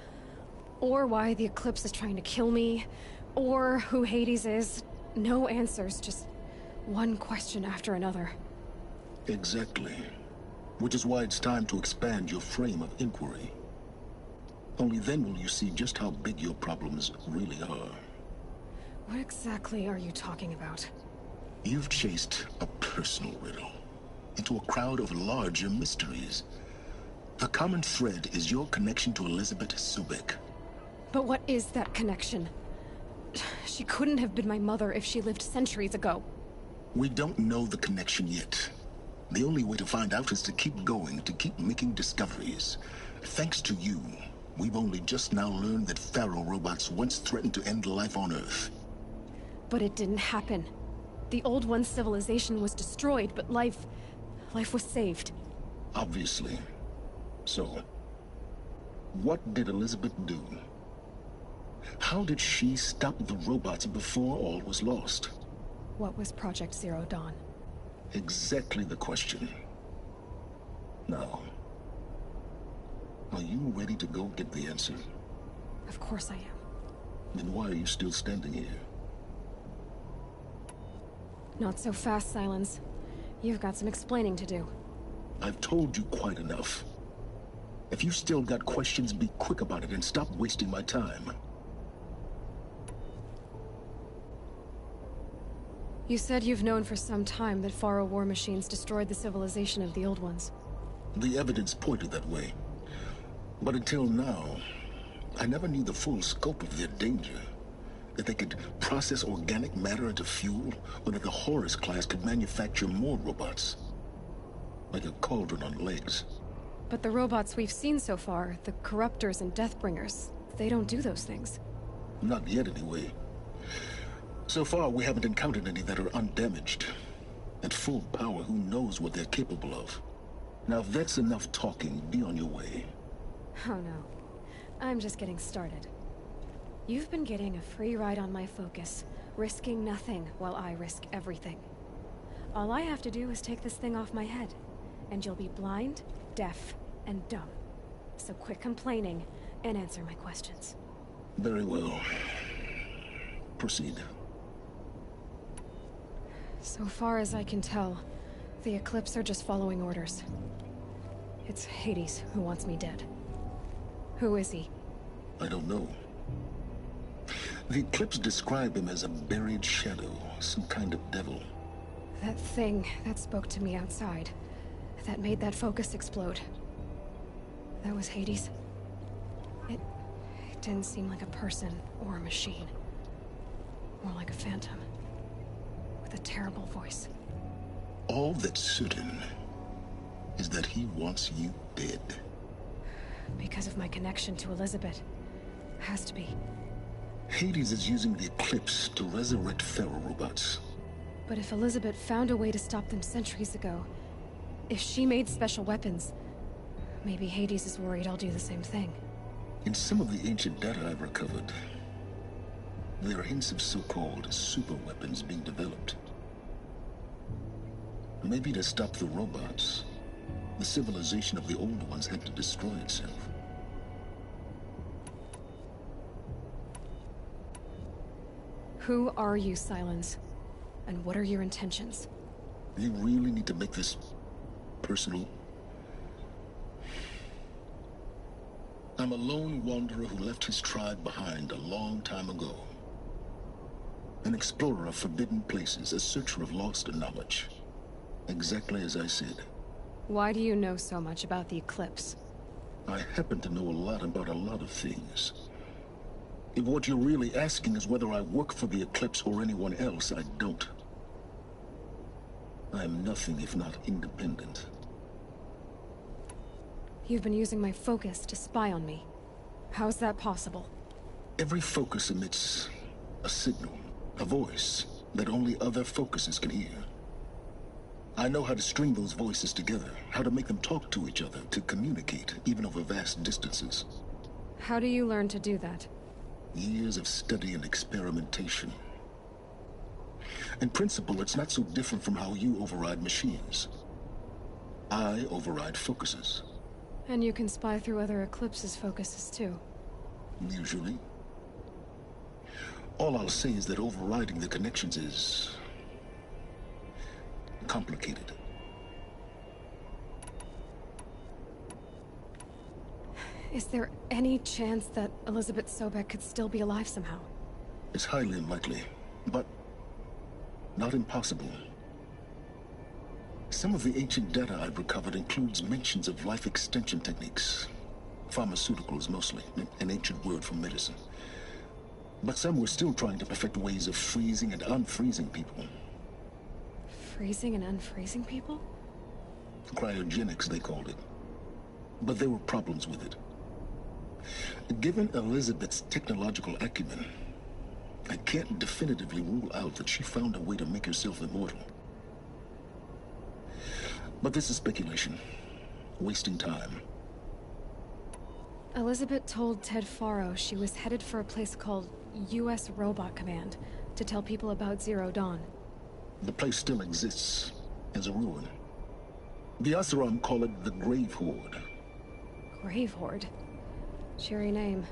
Or why the Eclipse is trying to kill me. Or who Hades is. No answers, just one question after another. Exactly. Which is why it's time to expand your frame of inquiry. Only then will you see just how big your problems really are. What exactly are you talking about? You've chased a personal riddle into a crowd of larger mysteries. The common thread is your connection to Elizabeth Sobek. But what is that connection? She couldn't have been my mother if she lived centuries ago. We don't know the connection yet. The only way to find out is to keep going, to keep making discoveries. Thanks to you, we've only just now learned that Pharaoh robots once threatened to end life on Earth. But it didn't happen. The Old One's civilization was destroyed, but life was saved. Obviously. So, what did Elizabeth do? How did she stop the robots before all was lost? What was Project Zero Dawn? Exactly the question. Now, are you ready to go get the answer? Of course I am. Then why are you still standing here? Not so fast, Silence. You've got some explaining to do. I've told you quite enough. If you still got questions, be quick about it and stop wasting my time. You said you've known for some time that Pharaoh war machines destroyed the civilization of the Old Ones. The evidence pointed that way. But until now, I never knew the full scope of their danger. That they could process organic matter into fuel, or that the Horus class could manufacture more robots. Like a cauldron on legs. But the robots we've seen so far, the Corruptors and Deathbringers, they don't do those things. Not yet, anyway. So far, we haven't encountered any that are undamaged. At full power, who knows what they're capable of? Now, if that's enough talking, be on your way. Oh no. I'm just getting started. You've been getting a free ride on my focus, risking nothing while I risk everything. All I have to do is take this thing off my head, and you'll be blind, deaf, and dumb. So quit complaining and answer my questions. Very well. Proceed. So far as I can tell, the Eclipse are just following orders. It's Hades who wants me dead. Who is he? I don't know. The Eclipse describe him as a buried shadow, some kind of devil. That thing that spoke to me outside, that made that focus explode. That was Hades. It didn't seem like a person or a machine. More like a phantom. With a terrible voice. All that's certain is that he wants you dead. Because of my connection to Elizabeth. Has to be. Hades is using the Eclipse to resurrect Pharaoh robots. But if Elizabeth found a way to stop them centuries ago, if she made special weapons, maybe Hades is worried I'll do the same thing. In some of the ancient data I've recovered, there are hints of so-called super weapons being developed. Maybe to stop the robots, the civilization of the Old Ones had to destroy itself. Who are you, Silence? And what are your intentions? You really need to make this personal? I'm a lone wanderer who left his tribe behind a long time ago. An explorer of forbidden places, a searcher of lost knowledge. Exactly as I said. Why do you know so much about the Eclipse? I happen to know a lot about a lot of things. If what you're really asking is whether I work for the Eclipse or anyone else, I don't. I am nothing if not independent. You've been using my focus to spy on me. How's that possible? Every focus emits a signal, a voice, that only other focuses can hear. I know how to string those voices together, how to make them talk to each other, to communicate, even over vast distances. How do you learn to do that? Years of study and experimentation. In principle, it's not so different from how you override machines. I override focuses. And you can spy through other Eclipse's focuses too. Usually. All I'll say is that overriding the connections is complicated. Is there any chance that Elizabeth Sobek could still be alive somehow? It's highly unlikely, but not impossible. Some of the ancient data I've recovered includes mentions of life extension techniques. Pharmaceuticals mostly, an ancient word for medicine. But some were still trying to perfect ways of freezing and unfreezing people. Freezing and unfreezing people? Cryogenics, they called it. But there were problems with it. Given Elizabeth's technological acumen, I can't definitively rule out that she found a way to make herself immortal. But this is speculation. Wasting time. Elizabeth told Ted Faro she was headed for a place called U.S. Robot Command to tell people about Zero Dawn. The place still exists as a ruin. The Oseram call it the Grave Horde. Grave Horde? Cheery name.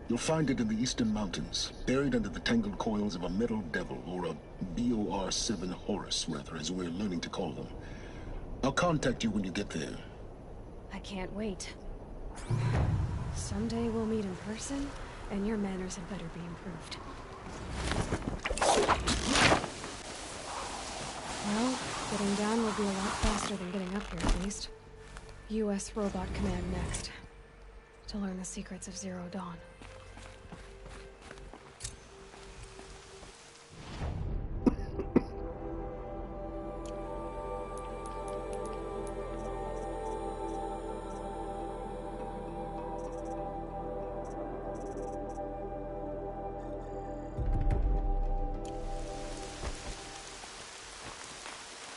You'll find it in the Eastern Mountains, buried under the tangled coils of a metal devil, or a BOR-7 Horus, rather, as we're learning to call them. I'll contact you when you get there. I can't wait. Someday we'll meet in person, and your manners had better be improved. Well, getting down will be a lot faster than getting up here, at least. U.S. Robot Command next. To learn the secrets of Zero Dawn.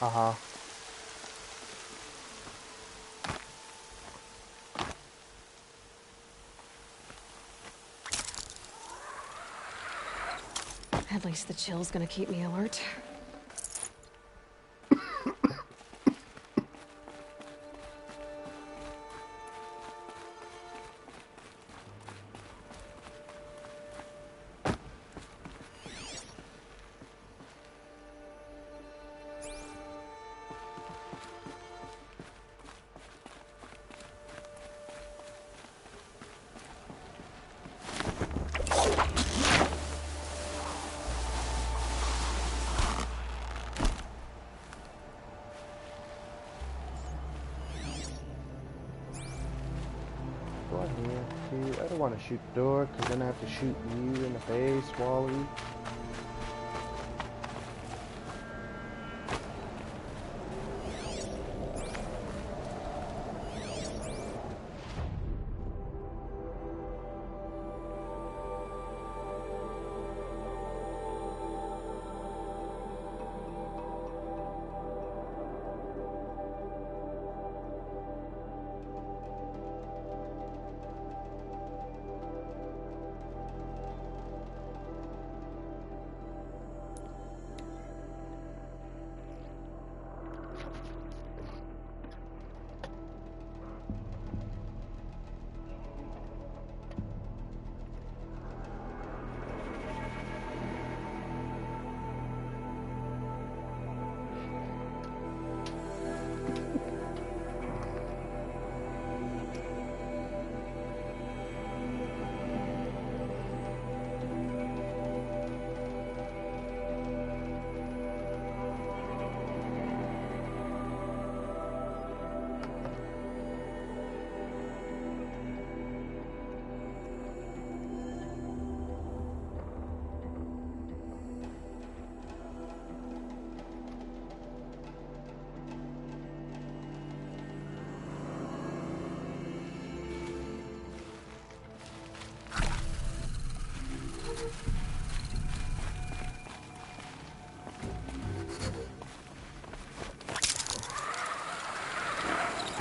Uh-huh. At least the chill's gonna keep me alert. I don't want to shoot the door, because then I have to shoot you in the face, Wally.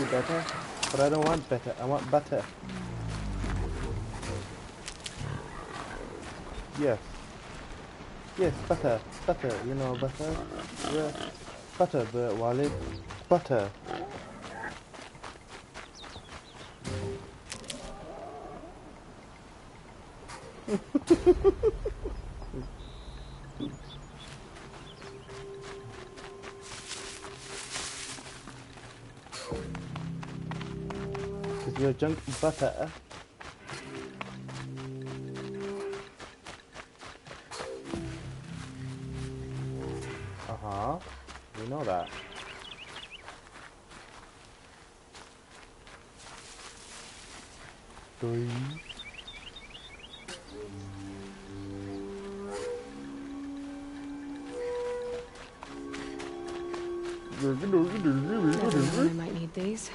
Better, but I don't want better. I want butter. Yes. Yes, butter. Butter. You know butter. Yeah. Butter, Wally. Butter. Because you're junk butter. Uh-huh. We know that. Three. I might need these.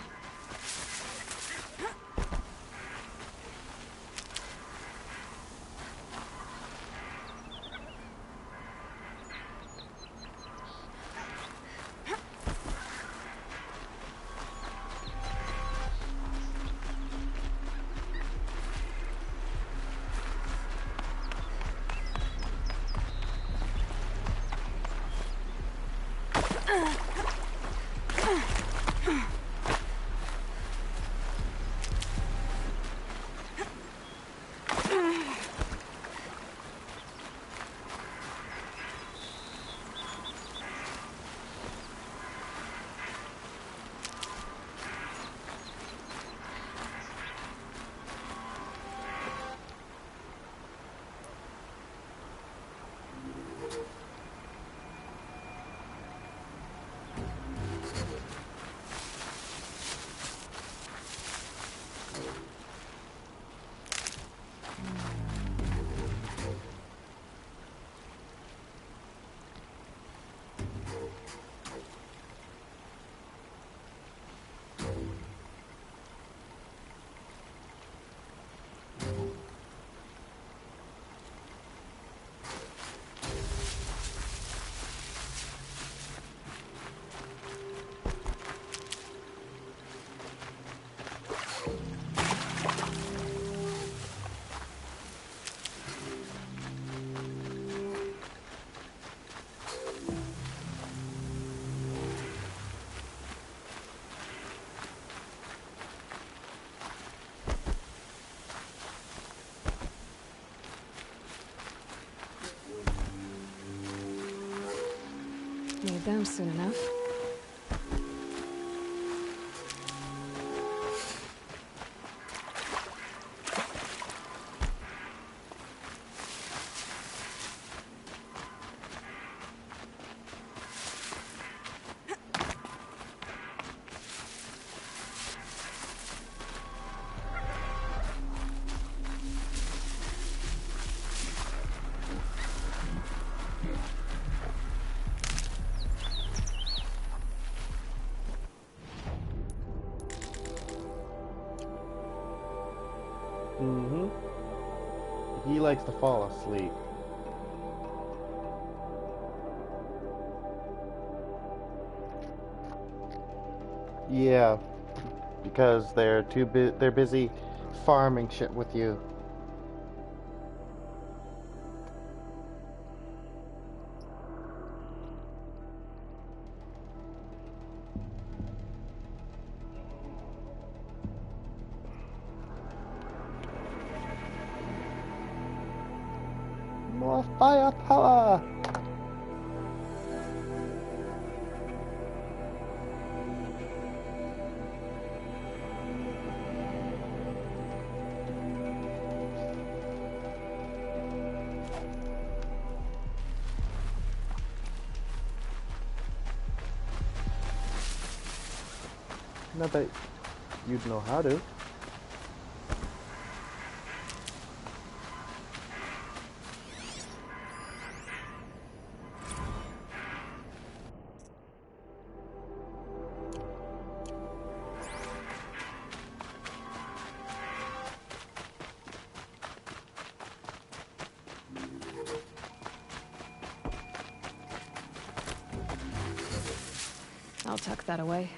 Need them soon enough. He likes to fall asleep. Yeah, because they're they're busy farming shit with you. More firepower! Not that you'd know how to. I'll tuck that away.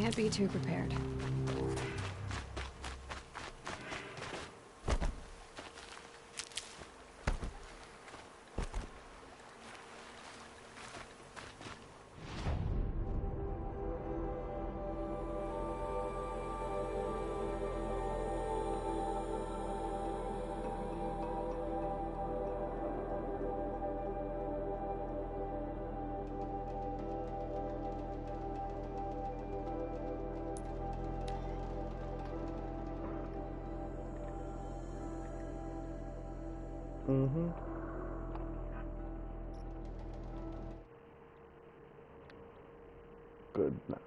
Can't be too prepared. Mm-hmm. Good night.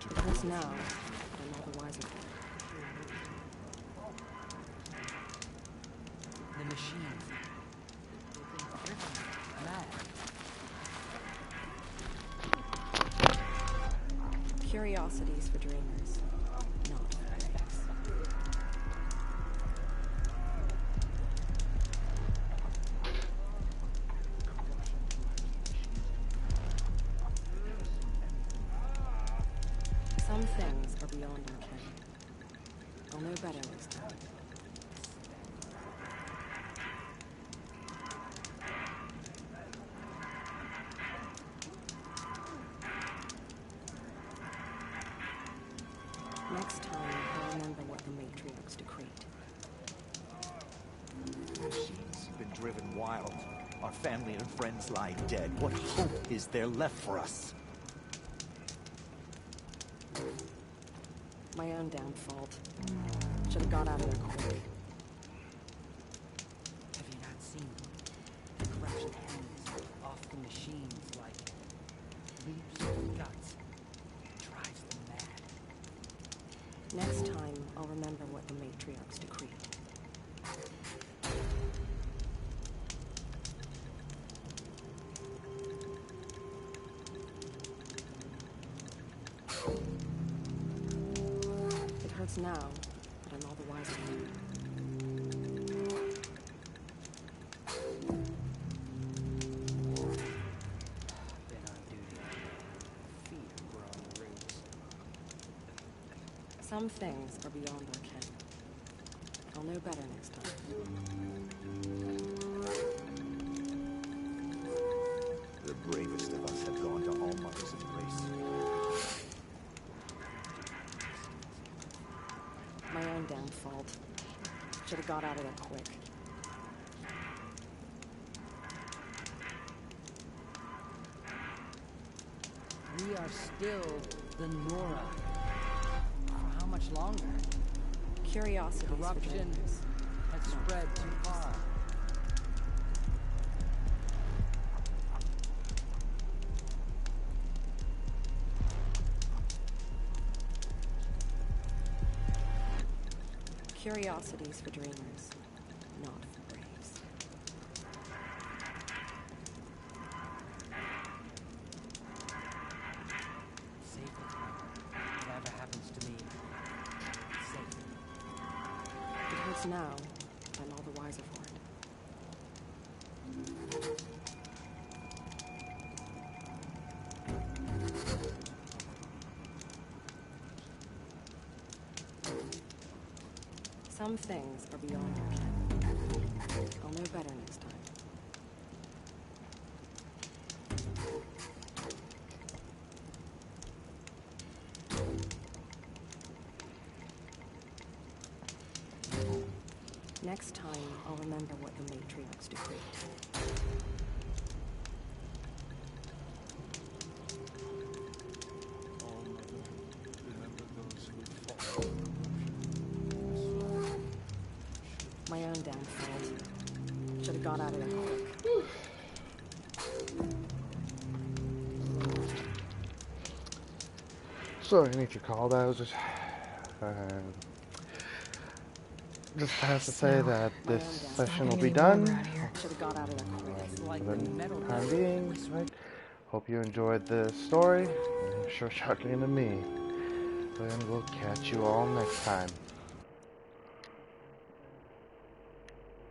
Because now, I'm all the wiser. The machine. Mad. Curiosities for dreamers, not facts. Some things are beyond our ken. I'll know better next time. Next time, I'll remember what the Matriarchs decreed. The machine's been driven wild. Our family and friends lie dead. What hope is there left for us? My own damn fault. Should have got out of there quick. Have you not seen the corruption hands off the machines like leaps of guts? It drives them mad. Next time, I'll remember what the Matriarchs decreed. It hurts now, but I'm all the wiser. Been on duty. Feet are growing roots. Some things are beyond our ken. I'll know better next time. The bravest of us have gone to Allmother's embrace. My own damn fault. Should have got out of there quick. We are still the Nora. For how much longer? Curiosity. Corruption has spread too far. Curiosities for dreamers, not for braves. Safe it. Whatever happens to me, safe. It hurts now, but I'm all the wiser for it. Some things are beyond our ken. I'll know better next time. Next time, I'll remember what the Matriarchs decreed. down fault. Should have got out of there quick. So I need to call that. I was just have to say that this session will be done. For the time being, right? Hope you enjoyed the story. Sure shocking to me. And we'll catch you all next time.